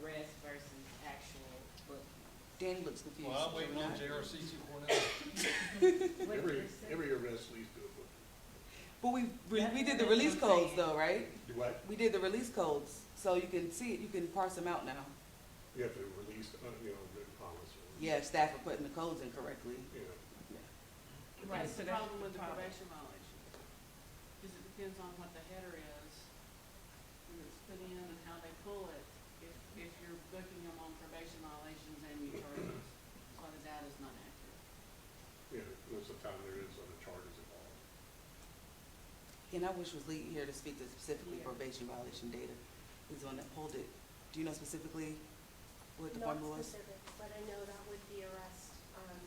arrest versus actual booking. Danny looks confused. Well, I'm waiting on Not- JRCC for now. What Every, did it say? every arrest leads to a book. But we did the That's release what I'm codes saying. though, right? Do what? We did the release codes, so you can see it, you can parse them out now. You have to release, written policy. Yeah, staff are putting the codes in correctly. Yeah. Right, That's so the that's problem with the problem. probation violation, is it depends on what the header is, and it's put in and how they pull it, if you're booking them on probation violations and you charge us, so the data's not accurate. Yeah, most of the time there is other charges involved. And I wish was Lee here to speak to specifically Yeah. probation violation data. He's the one that pulled it. Do you know specifically what the Not formula was? specific, but I know that with the arrest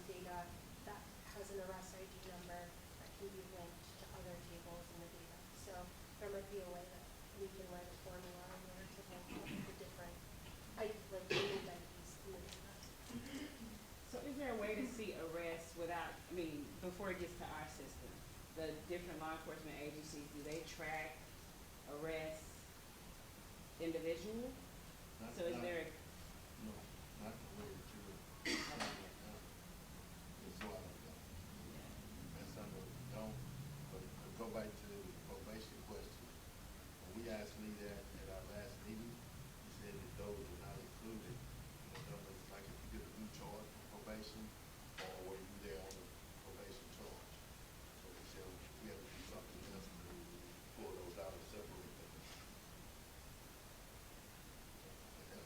data, that has an arrest ID number that can be linked to other tables in the data. So there might be a way that we can write a formula in order to link up the different, unique IDs in the data. So is there a way to see arrests without, I mean, before it gets to our system, the different law enforcement agencies, do they track arrests individually? Not- So is not- there, No, not the way that you're saying right now. It's so I don't know. That's something we don't, but to go back to the probation question, when we asked Lee that at our last meeting, he said that those were not included. In other words, like if you get a new charge for probation, or were you there on the probation charge? So we said we have to do something else to pull those out and separate them. So,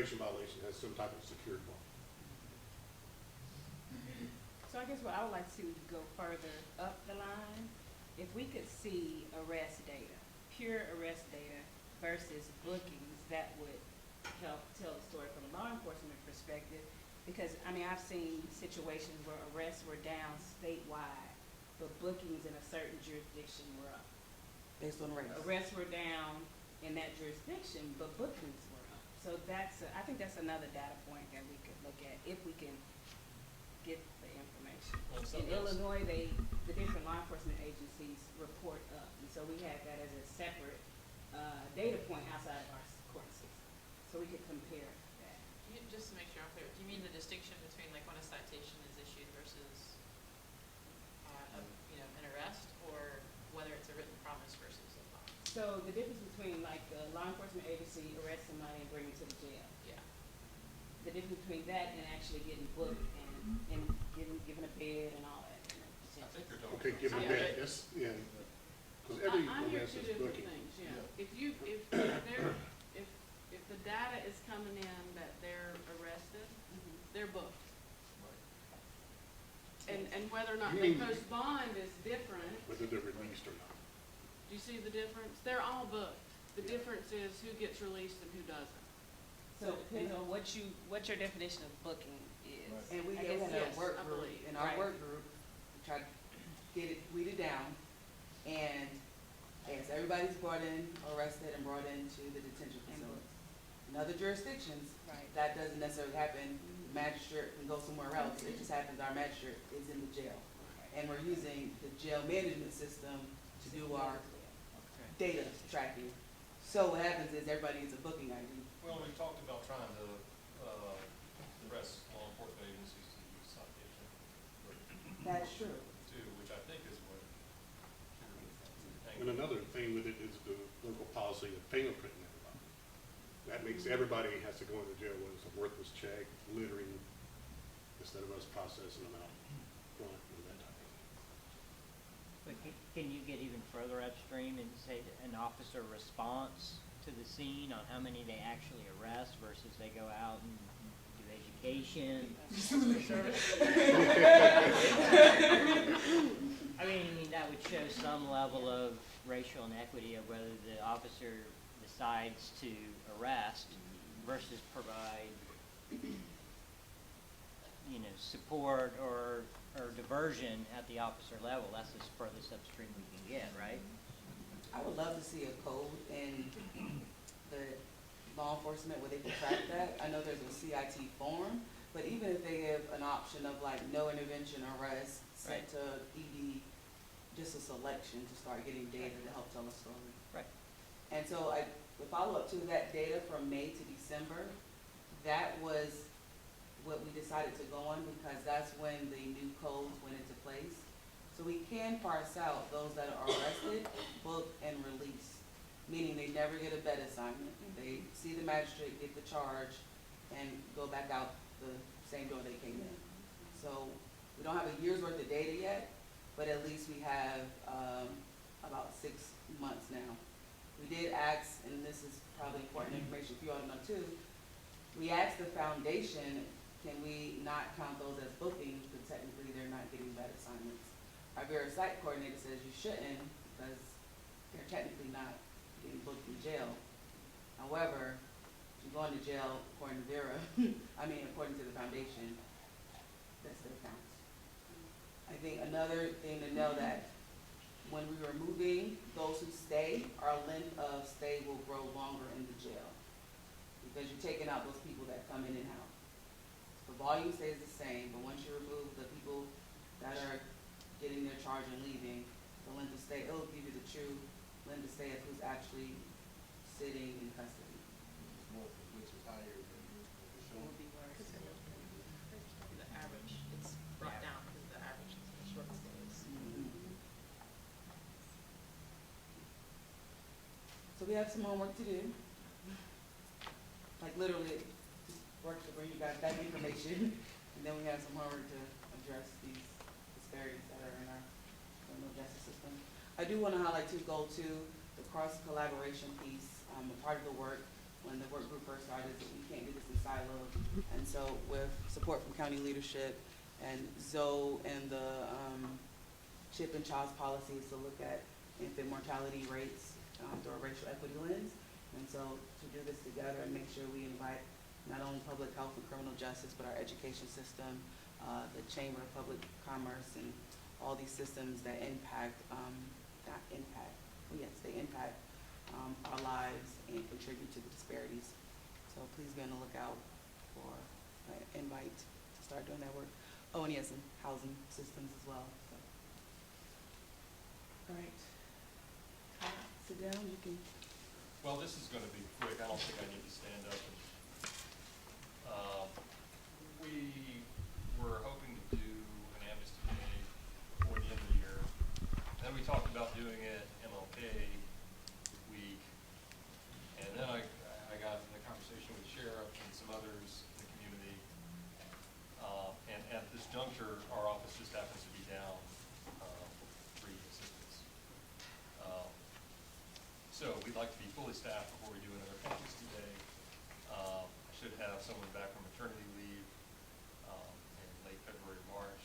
probation violation has some type of secured bond. So I guess what I would like to see, we could go further up the line, if we could see arrest data, pure arrest data versus bookings, that would help tell the story from a law enforcement perspective. Because, I mean, I've seen situations where arrests were down statewide, but bookings in a certain jurisdiction were up. Based on race. Arrests were down in that jurisdiction, but bookings were up. So that's, I think that's another data point that we could look at if we can get the information. Well, In something else. Illinois, the different law enforcement agencies report up, and so we have that as a separate, data point outside of our court system. So we could compare that. Just to make sure I'm clear, do you mean the distinction between like when a citation is issued versus, an arrest, or whether it's a written promise versus a bond? So the difference between like the law enforcement agency arrests somebody and bring them to the jail, Yeah. the difference between that and actually getting booked and given a bed and all that. I think you're talking. Okay, give them Yeah. that, yes, yeah. Because every I hear arrest two is different booking. things, yeah. Yeah. If the data is coming in that they're arrested, they're booked. And whether or not You they mean- post bond is different. Whether they're released or not. Do you see the difference? They're all booked. The difference is who gets released and who doesn't. So it depends on what your definition of booking is. Right. And we I had guess, a yes, work I group, believe. in our Right. work group, we tried to get it weeded down, and yes, everybody's brought in, arrested, and brought into the detention facility. In other jurisdictions, Right. that doesn't necessarily happen. The magistrate can go somewhere else. It just happens our magistrate is in the jail. And we're using the jail management system to do our data tracking. So what happens is everybody gets a booking ID. Well, we talked about trying to, arrest law enforcement agencies to use citation That's true. too, which I think is what And you're. another thing with it is the local policy of fingerprinting everybody. That makes everybody has to go into jail when it's a worthless check, littering, instead of us processing them out front and that type of thing. But can you get even further upstream and say that an officer response to the scene on how many they actually arrest versus they go out and do education? I mean, that would show some level of racial inequity of whether the officer decides to arrest versus provide, support or diversion at the officer level. That's as furthest upstream we can get, right? I would love to see a code in the law enforcement where they can track that. I know there's a CIT form, but even if they have an option of like no intervention arrest sent to ED, just a selection to start getting data to help tell a story. Right. And so the follow-up to that data from May to December, that was what we decided to go on because that's when the new codes went into place. So we can parse out those that are arrested, booked, and released, meaning they never get a bed assignment. They see the magistrate, get the charge, and go back out the same door they came in. So we don't have a year's worth of data yet, but at least we have about 6 months now. We did ask, and this is probably important information for you all to know too, we asked the foundation, can we not count those as bookings, because technically they're not getting bed assignments. Our Vera site coordinator says you shouldn't, because they're technically not getting booked in jail. However, if you go into jail according to Vera, according to the foundation, that still counts. I think another thing to know that when we were moving those who stay, our length of stay will grow longer in the jail, because you're taking out those people that come in and out. The volume stays the same, but once you remove the people that are getting their charge and leaving, the length of stay, it'll give you the true length of stay of who's actually sitting in custody. It's more, which is higher than the It show. would be worse. The average, it's brought down because the average is short stays. So we have some homework to do. Like literally, just work to bring you guys that information, and then we have some homework to address these disparities that are in our criminal justice system. I do want to highlight too, go to the cross collaboration piece. A part of the work when the work group first started, that we can't do this in silos. And so with support from county leadership and Zoe and the CHIP and CHOS policies to look at infant mortality rates through a racial equity lens. And so to do this together and make sure we invite not only public health and criminal justice, but our education system, the Chamber of Public Commerce, and all these systems that impact, they impact our lives and contribute to the disparities. So please be on the lookout for an invite to start doing that work. Oh, and yes, and housing systems as well. So. All right. Sit down, you can. Well, this is gonna be quick. I don't think I need to stand up. We were hoping to do an amnesty day before the end of the year. And then we talked about doing it MLK week. And then I got in a conversation with the sheriff and some others in the community. And at this juncture, our office just happens to be down 3 assistants. So we'd like to be fully staffed before we do another amnesty day. I should have someone back from maternity leave in late February, March.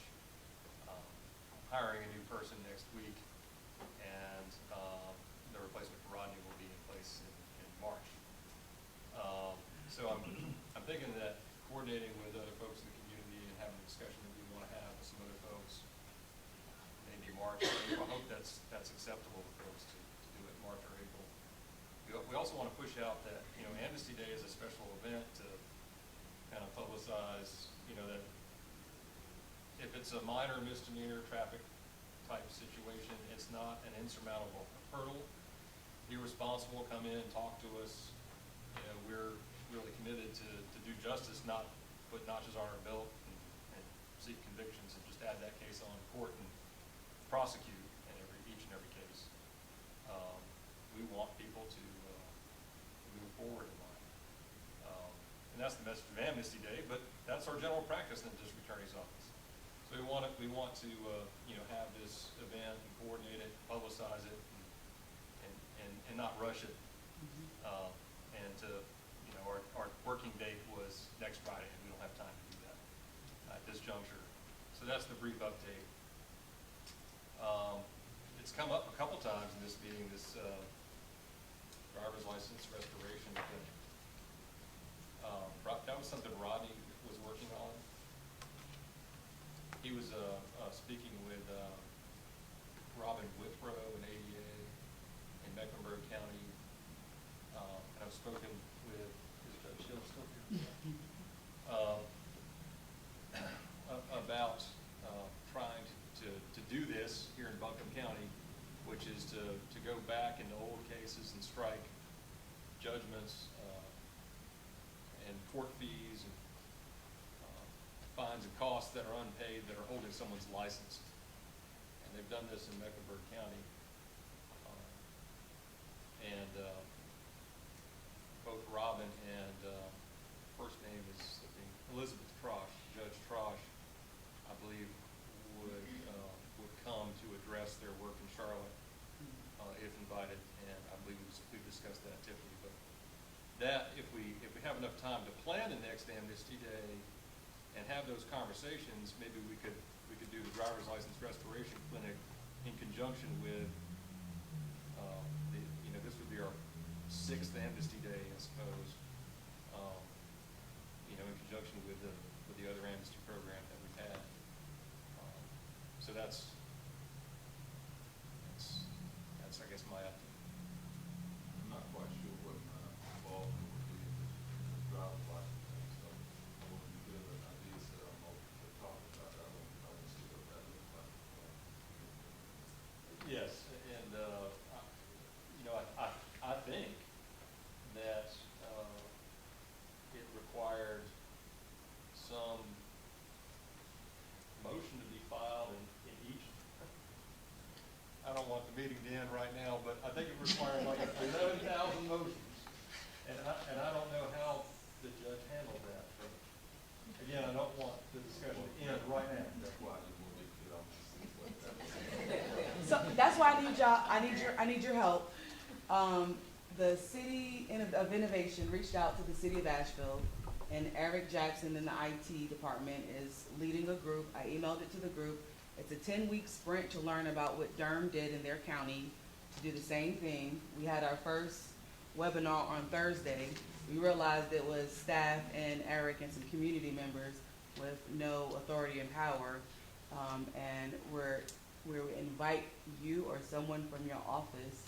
I'm hiring a new person next week, and the replacement for Rodney will be in place in March. So I'm thinking that coordinating with other folks in the community and having a discussion that we want to have with some other folks, maybe March. I hope that's acceptable to folks to do it in March or April. We also want to push out that, Amnesty Day is a special event to kind of publicize, that if it's a minor misdemeanor traffic type situation, it's not an insurmountable hurdle. Be responsible, come in and talk to us. We're really committed to do justice, not put notches on our belt and seek convictions, and just add that case on court and prosecute in each and every case. We want people to move forward in life. And that's the message of Amnesty Day, but that's our general practice in the district attorney's office. So we want to have this event and coordinate it, publicize it, and not rush it. And our working date was next Friday, and we don't have time to do that at this juncture. So that's the brief update. It's come up a couple times in this meeting, this driver's license restoration thing. That was something Rodney was working on. He was speaking with Robin Withrow, an ADA in Mecklenburg County. And I've spoken with, is Judge Hill still here? About trying to do this here in Buncombe County, which is to go back into old cases and strike judgments and court fees and fines and costs that are unpaid that are holding someone's license. And they've done this in Mecklenburg County. And both Robin and first name is Elizabeth Trosh, Judge Trosh, I believe would come to address their work in Charlotte if invited, and I believe we've discussed that, Tiffany. But that if we have enough time to plan the next Amnesty Day and have those conversations, maybe we could do the driver's license restoration clinic in conjunction with this would be our 6th Amnesty Day, I suppose. In conjunction with the other amnesty program that we've had. So that's I guess my update. I'm not quite sure what involvement would be in the driver's license and stuff. I want to give an idea, so I'm open to talk about that. I want to see what that looks like. Yes, and I think that it required some motion to be filed in each. I don't want the meeting to end right now, but I think it required like 11,000 motions, and I don't know how the judge handled that. But again, I don't want the discussion to end right now. That's why I didn't want to get off what that was. So that's why I need y'all. I need your help. the city of Innovation reached out to the city of Asheville, and Eric Jackson in the IT department is leading a group. I emailed it to the group. It's a 10-week sprint to learn about what Durham did in their county to do the same thing. We had our first webinar on Thursday. We realized it was staff and Eric and some community members with no authority and power. And we invite you or someone from your office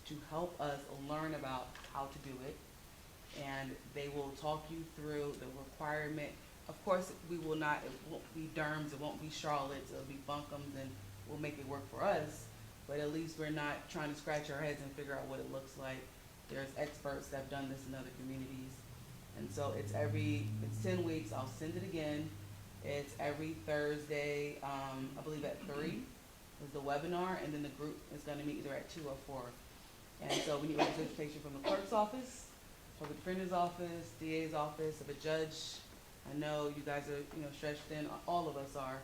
to help us learn about how to do it. And they will talk you through the requirement. Of course, it won't be Durham's, it won't be Charlotte's, it'll be Buncomb's, and we'll make it work for us. But at least we're not trying to scratch our heads and figure out what it looks like. There's experts that have done this in other communities. And so it's 10 weeks, I'll send it again. It's every Thursday, I believe at 3 is the webinar, and then the group is gonna meet either at 2 or 4. And so we need representation from the clerk's office, public defender's office, DA's office, of a judge. I know you guys are, stretched thin, all of us are,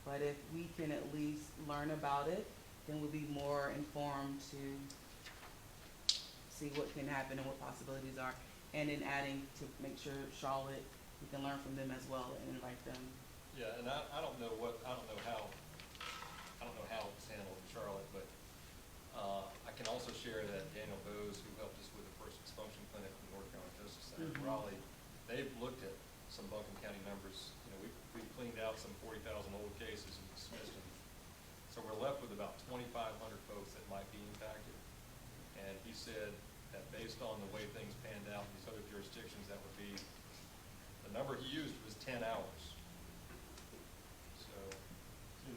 but if we can at least learn about it, then we'll be more informed to see what can happen and what possibilities are. And in adding to make sure Charlotte, we can learn from them as well and invite them. Yeah, and I don't know how it's handled in Charlotte, but I can also share that Daniel Bose, who helped us with the first expunction clinic in North Carolina Justice Center in Raleigh, they've looked at some Buncombe County numbers. We've cleaned out some 40,000 old cases and dismissed them. So we're left with about 2,500 folks that might be impacted. And he said that based on the way things panned out in these other jurisdictions, that would be, the number he used was 10 hours. So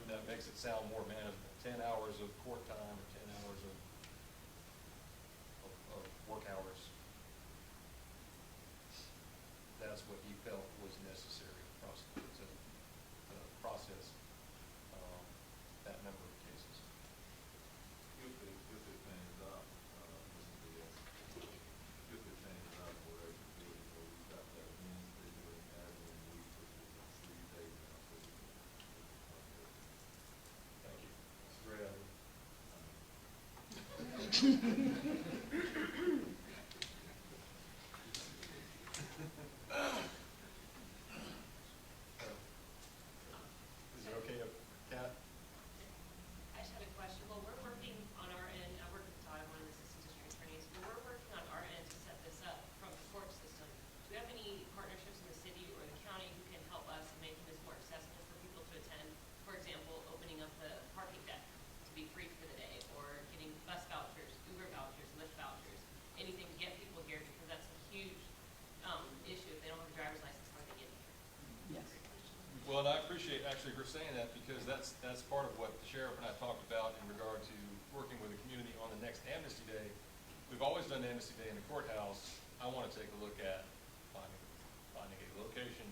that makes it sound more manageable. 10 hours of court time or 10 hours of work hours. That's what he felt was necessary to process that number of cases. If it pans out, Mr. Diaz, if it pans out, whatever you do, we've got that Wednesday during admin week, which is 3 days now, so we can. Thank you. It's great. Is it okay if Kat? I just had a question. Well, we're working on our end, I work with Todd, one of the assistant district attorneys, but we're working on our end to set this up from the court system. Do we have any partnerships in the city or the county who can help us in making this more accessible for people to attend? For example, opening up the parking deck to be free for the day, or getting bus vouchers, Uber vouchers, Lyft vouchers, anything to get people here, because that's a huge issue. If they don't have a driver's license, how do they get here? Yes. Well, and I appreciate actually her saying that, because that's part of what the sheriff and I talked about in regard to working with the community on the next Amnesty Day. We've always done Amnesty Day in the courthouse. I want to take a look at finding a location,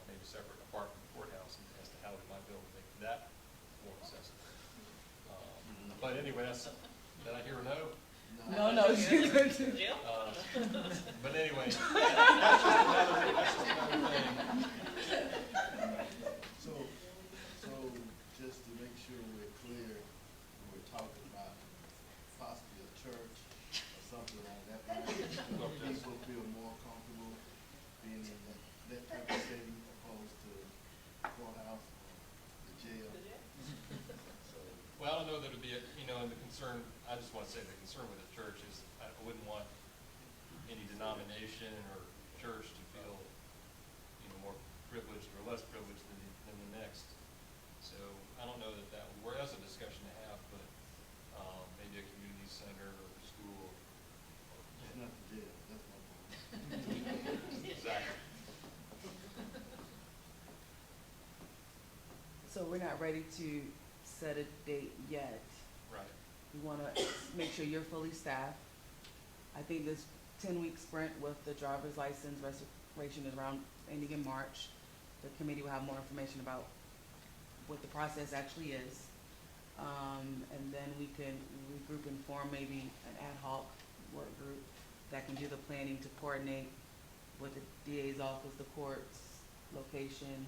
maybe separate apart from the courthouse, and as to how we might be able to make that more accessible. But anyway, did I hear a no? No. Jill? But anyway, that's just another thing. So just to make sure we're clear, we're talking about possibly a church or something like that, where people feel more comfortable being in that type of setting opposed to courthouse or the jail. So, Well, I don't know that it'd be, and the concern, I just want to say the concern with the church is I wouldn't want any denomination or church to feel, more privileged or less privileged than the next. So I don't know that that's a discussion to have, but maybe a community center or school. it's not the jail, that's my point. Exactly. So we're not ready to set a date yet. Right. We want to make sure you're fully staffed. I think this 10-week sprint with the driver's license restoration is around ending in March. The committee will have more information about what the process actually is. And then we can regroup and form maybe an ad hoc work group that can do the planning to coordinate with the DA's office, the courts, location,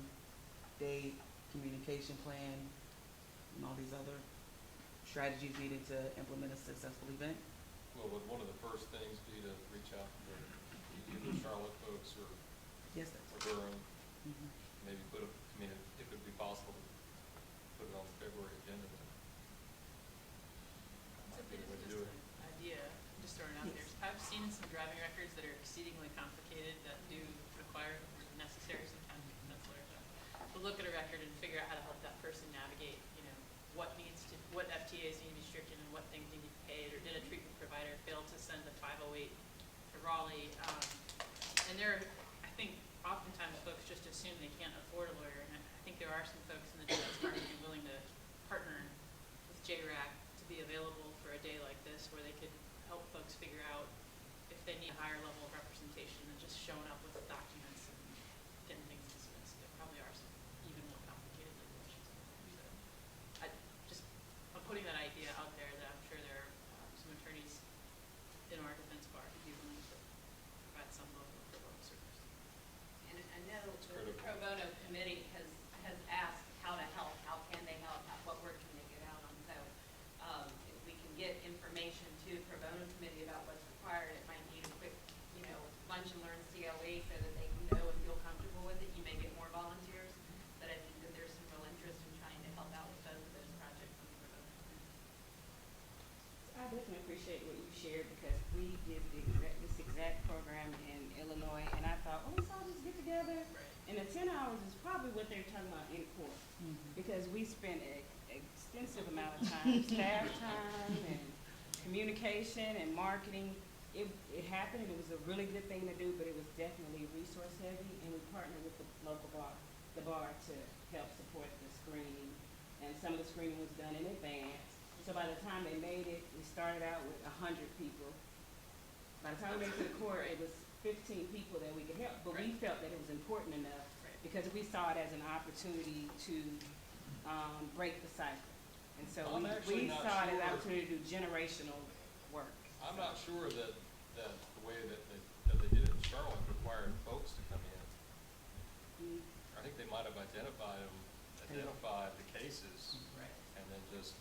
date, communication plan, and all these other strategies needed to implement a successful event. Well, would one of the first things be to reach out to either Charlotte folks or Yes, sir. Durham? Mhm. Maybe put a, I mean, if it would be possible to put it on the February agenda, then that might be the way to do it. Just an idea, just throwing it out there. Yes. I've seen some driving records that are exceedingly complicated that do require, or necessary sometimes, that's to look at a record and figure out how to help that person navigate, you know, what FTAs need to be strict in and what things need to be paid, or did a treatment provider fail to send a 508 to Raleigh? And there are, I think, oftentimes folks just assume they can't afford a lawyer, and I think there are some folks in the defense department who are willing to partner with JRAC to be available for a day like this, where they could help folks figure out if they need a higher level of representation than just showing up with documents and getting things dismissed. There probably are some even more complicated legal issues. So I'm putting that idea out there that I'm sure there are some attorneys in our defense bar who'd be willing to provide some level of pro bono service. And I know It's the critical. pro bono committee has asked how to help, how can they help, what work can they get out on. So if we can get information to the pro bono committee about what's required, it might need a quick, lunch and learn COE so that they can know and feel comfortable with it. You may get more volunteers, but I think that there's some real interest in trying to help out with both of those projects on the pro bono committee. I definitely appreciate what you shared, because we did this exact program in Illinois, and I thought, let's all just get together. Right. And the 10 hours is probably what they're talking about in court, Mhm. because we spent an extensive amount of time, staff time and communication and marketing. It happened, and it was a really good thing to do, but it was definitely resource heavy, and we partnered with the local bar, to help support the screening. And some of the screening was done in advance. So by the time they made it, we started out with 100 people. By the time we made it to the court, it was 15 people that we could help, but we felt that it was important enough, Right. because we saw it as an opportunity to break the cycle. And so I'm actually we not saw it as an sure. opportunity to do generational work. I'm So- not sure that the way that they did it in Charlotte required folks to come in. Mm, I think they might have identified the cases Right. and then just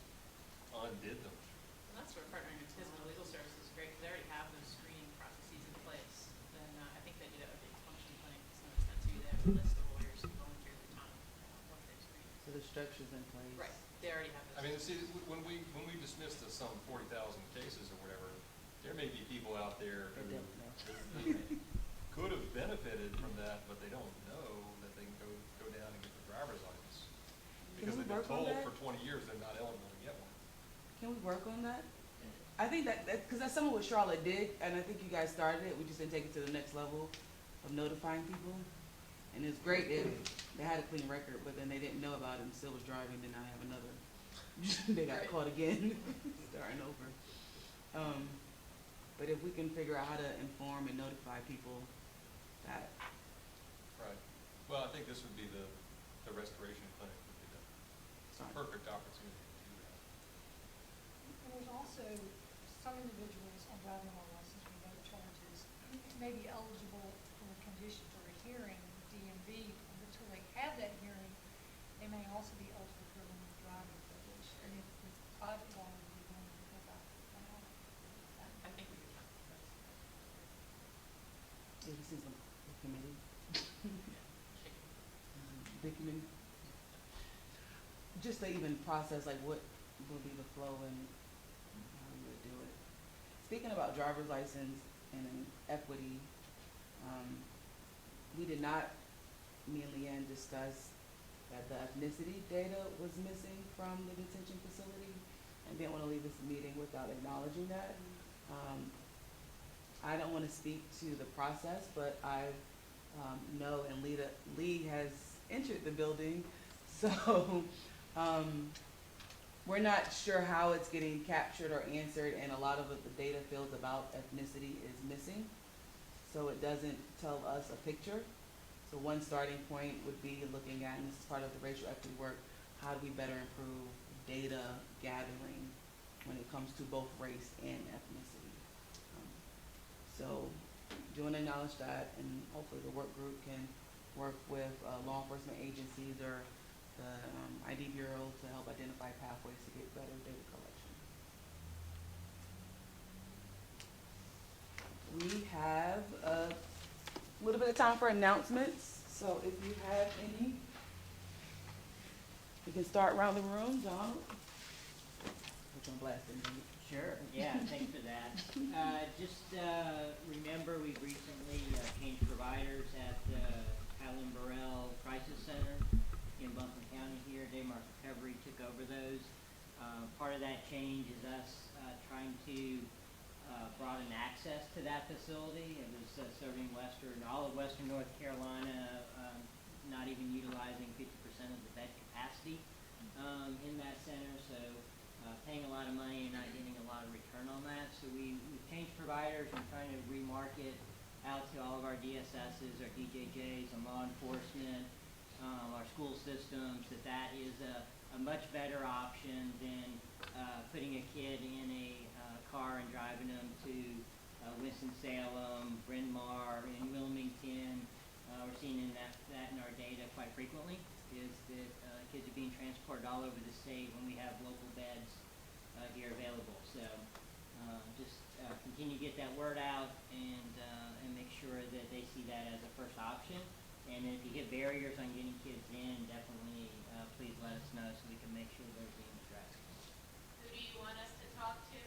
undid them. And that's where partnering with TISMA Legal Services is great, because they already have those screening processes in place. Then I think they do that with the function clinic to some extent too. They have a list of lawyers who volunteer their time once they've screened. So the structure's in place. Right, they already have those. I mean, see, when we dismissed some 40,000 cases or whatever, there may be people out there They who don't know. could have benefited from that, but they don't know that they can go down and get their driver's license. Can Because we they've been work on told that? for 20 years they're not eligible to get one. Can we work on that? I think because that's some of what Charlotte did, and I think you guys started it. We just didn't take it to the next level of notifying people. And it's great if they had a clean record, but then they didn't know about it and still was driving. Then I have another. They got Right. caught again, starting over. But if we can figure out how to inform and notify people, that Right. Well, I think this would be the restoration clinic would be the sorry. perfect opportunity to do that. And there's also some individuals on driving while licensed with no charges may be eligible for a condition for a hearing with DMV, and until they have that hearing, they may also be eligible for a limited driving privilege. And if the private bar would be willing to go back down. I think we could count that. Yeah, this is a committee. Big committee. Just to even process like what will be the flow and how we would do it. Speaking about driver's license and equity, we did not, me and Leanne discuss that the ethnicity data was missing from the detention facility, and didn't want to leave this meeting without acknowledging that. I don't want to speak to the process, but I know, and Lee has entered the building, so we're not sure how it's getting captured or answered, and a lot of it, the data fields about ethnicity is missing, so it doesn't tell us a picture. So one starting point would be looking at, and this is part of the racial equity work, how do we better improve data gathering when it comes to both race and ethnicity. So do want to acknowledge that, and hopefully the work group can work with law enforcement agencies or the ID Bureau to help identify pathways to get better data collection. have a little bit of time for announcements, so if you have any, we can start around the room. Donald? Put you on blast, didn't you? Sure, yeah, thanks for that. Remember, we recently changed providers at the Helen Burrell Crisis Center in Buncombe County here. Daymark Recovery took over those. Part of that change is us trying to broaden access to that facility. It was serving all of Western North Carolina, not even utilizing 50% of the bed capacity in that center. So paying a lot of money and not getting a lot of return on that. So we've changed providers and trying to remarket out to all of our DSSs, our DJJs, and law enforcement, our school systems, that is a much better option than putting a kid in a car and driving them to Winston-Salem, Bryn Mawr, in Wilmington. We're seeing that in our data quite frequently, is that kids are being transported all over the state when we have local beds here available. So just continue to get that word out and make sure that they see that as a first option. And if you hit barriers on getting kids in, definitely please let us know so we can make sure they're being addressed. Who do you want us to talk to?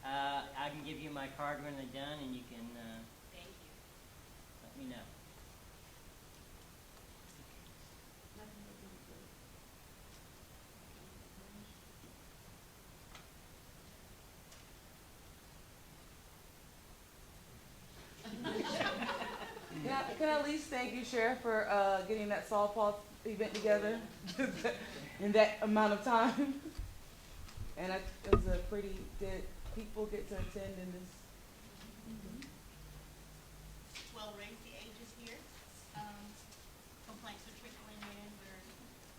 I can give you my card when they're done, and you can Thank you. let me know. Can I at least thank you, Sheriff, for getting that softball event together in that amount of time? And it was did people get to attend in this? Well, raise the ages here. Complaints are trickling in. We're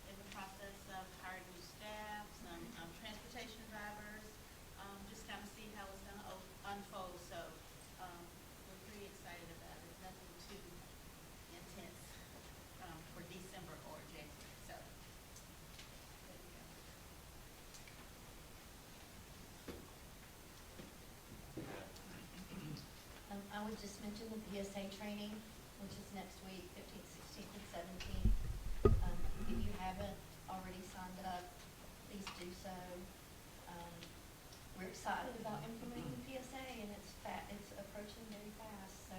in the process of hiring new staff, some transportation drivers, just kind of see how it's going to unfold. So we're pretty excited about it. Nothing too intense for December or January. So there you go. I would just mention the PSA training, which is next week, 15th, 16th, and 17th. If you haven't already signed up, please do so. We're excited about implementing the PSA, and it's approaching very fast. So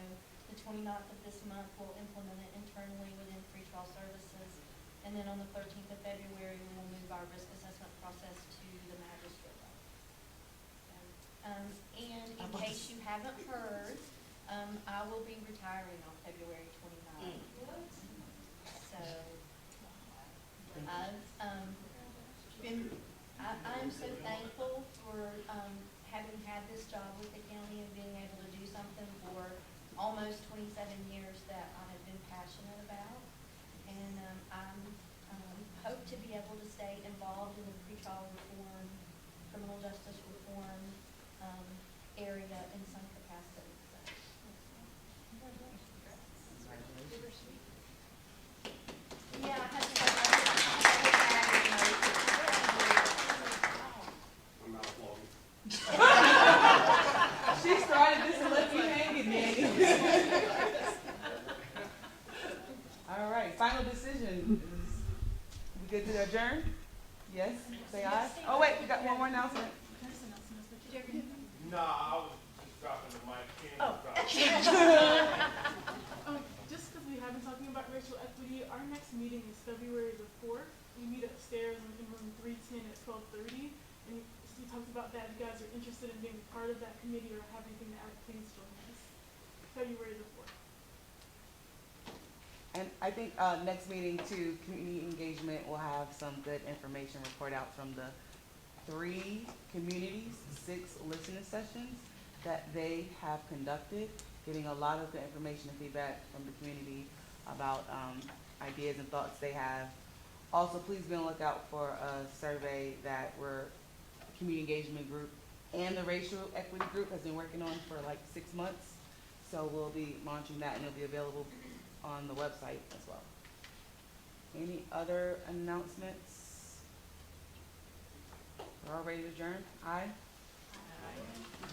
the 29th of this month, we'll implement it internally within pretrial services. And then on the 13th of February, we will move our risk assessment process to the magistrate level. And in case you haven't heard, I will be retiring on February 29th. So I am so thankful for having had this job with the county and being able to do something for almost 27 years that I have been passionate about. And I hope to be able to stay involved in the pretrial reform, criminal justice reform area in some capacity. Yeah, I have to. I'm not vlogging. She started this and left you hanging, Nanny. All right, final decision. We good to adjourn? Yes? Say aye. Oh, wait, we got one more announcement. Nah, I was just dropping the mic. Just because we have been talking about racial equity, our next meeting is February the 4th. We meet upstairs in room 310 at 12:30. And he talks about that. If you guys are interested in being part of that committee or have anything to add, please join us. February the 4th. And I think next meeting too, community engagement will have some good information report out from the 3 communities, 6 listening sessions that they have conducted, getting a lot of the information and feedback from the community about ideas and thoughts they have. Also, please be on the lookout for a survey that community engagement group and the racial equity group has been working on for like 6 months. So we'll be launching that and it'll be available on the website as well. Any other announcements? We're all ready to adjourn? Aye? Aye.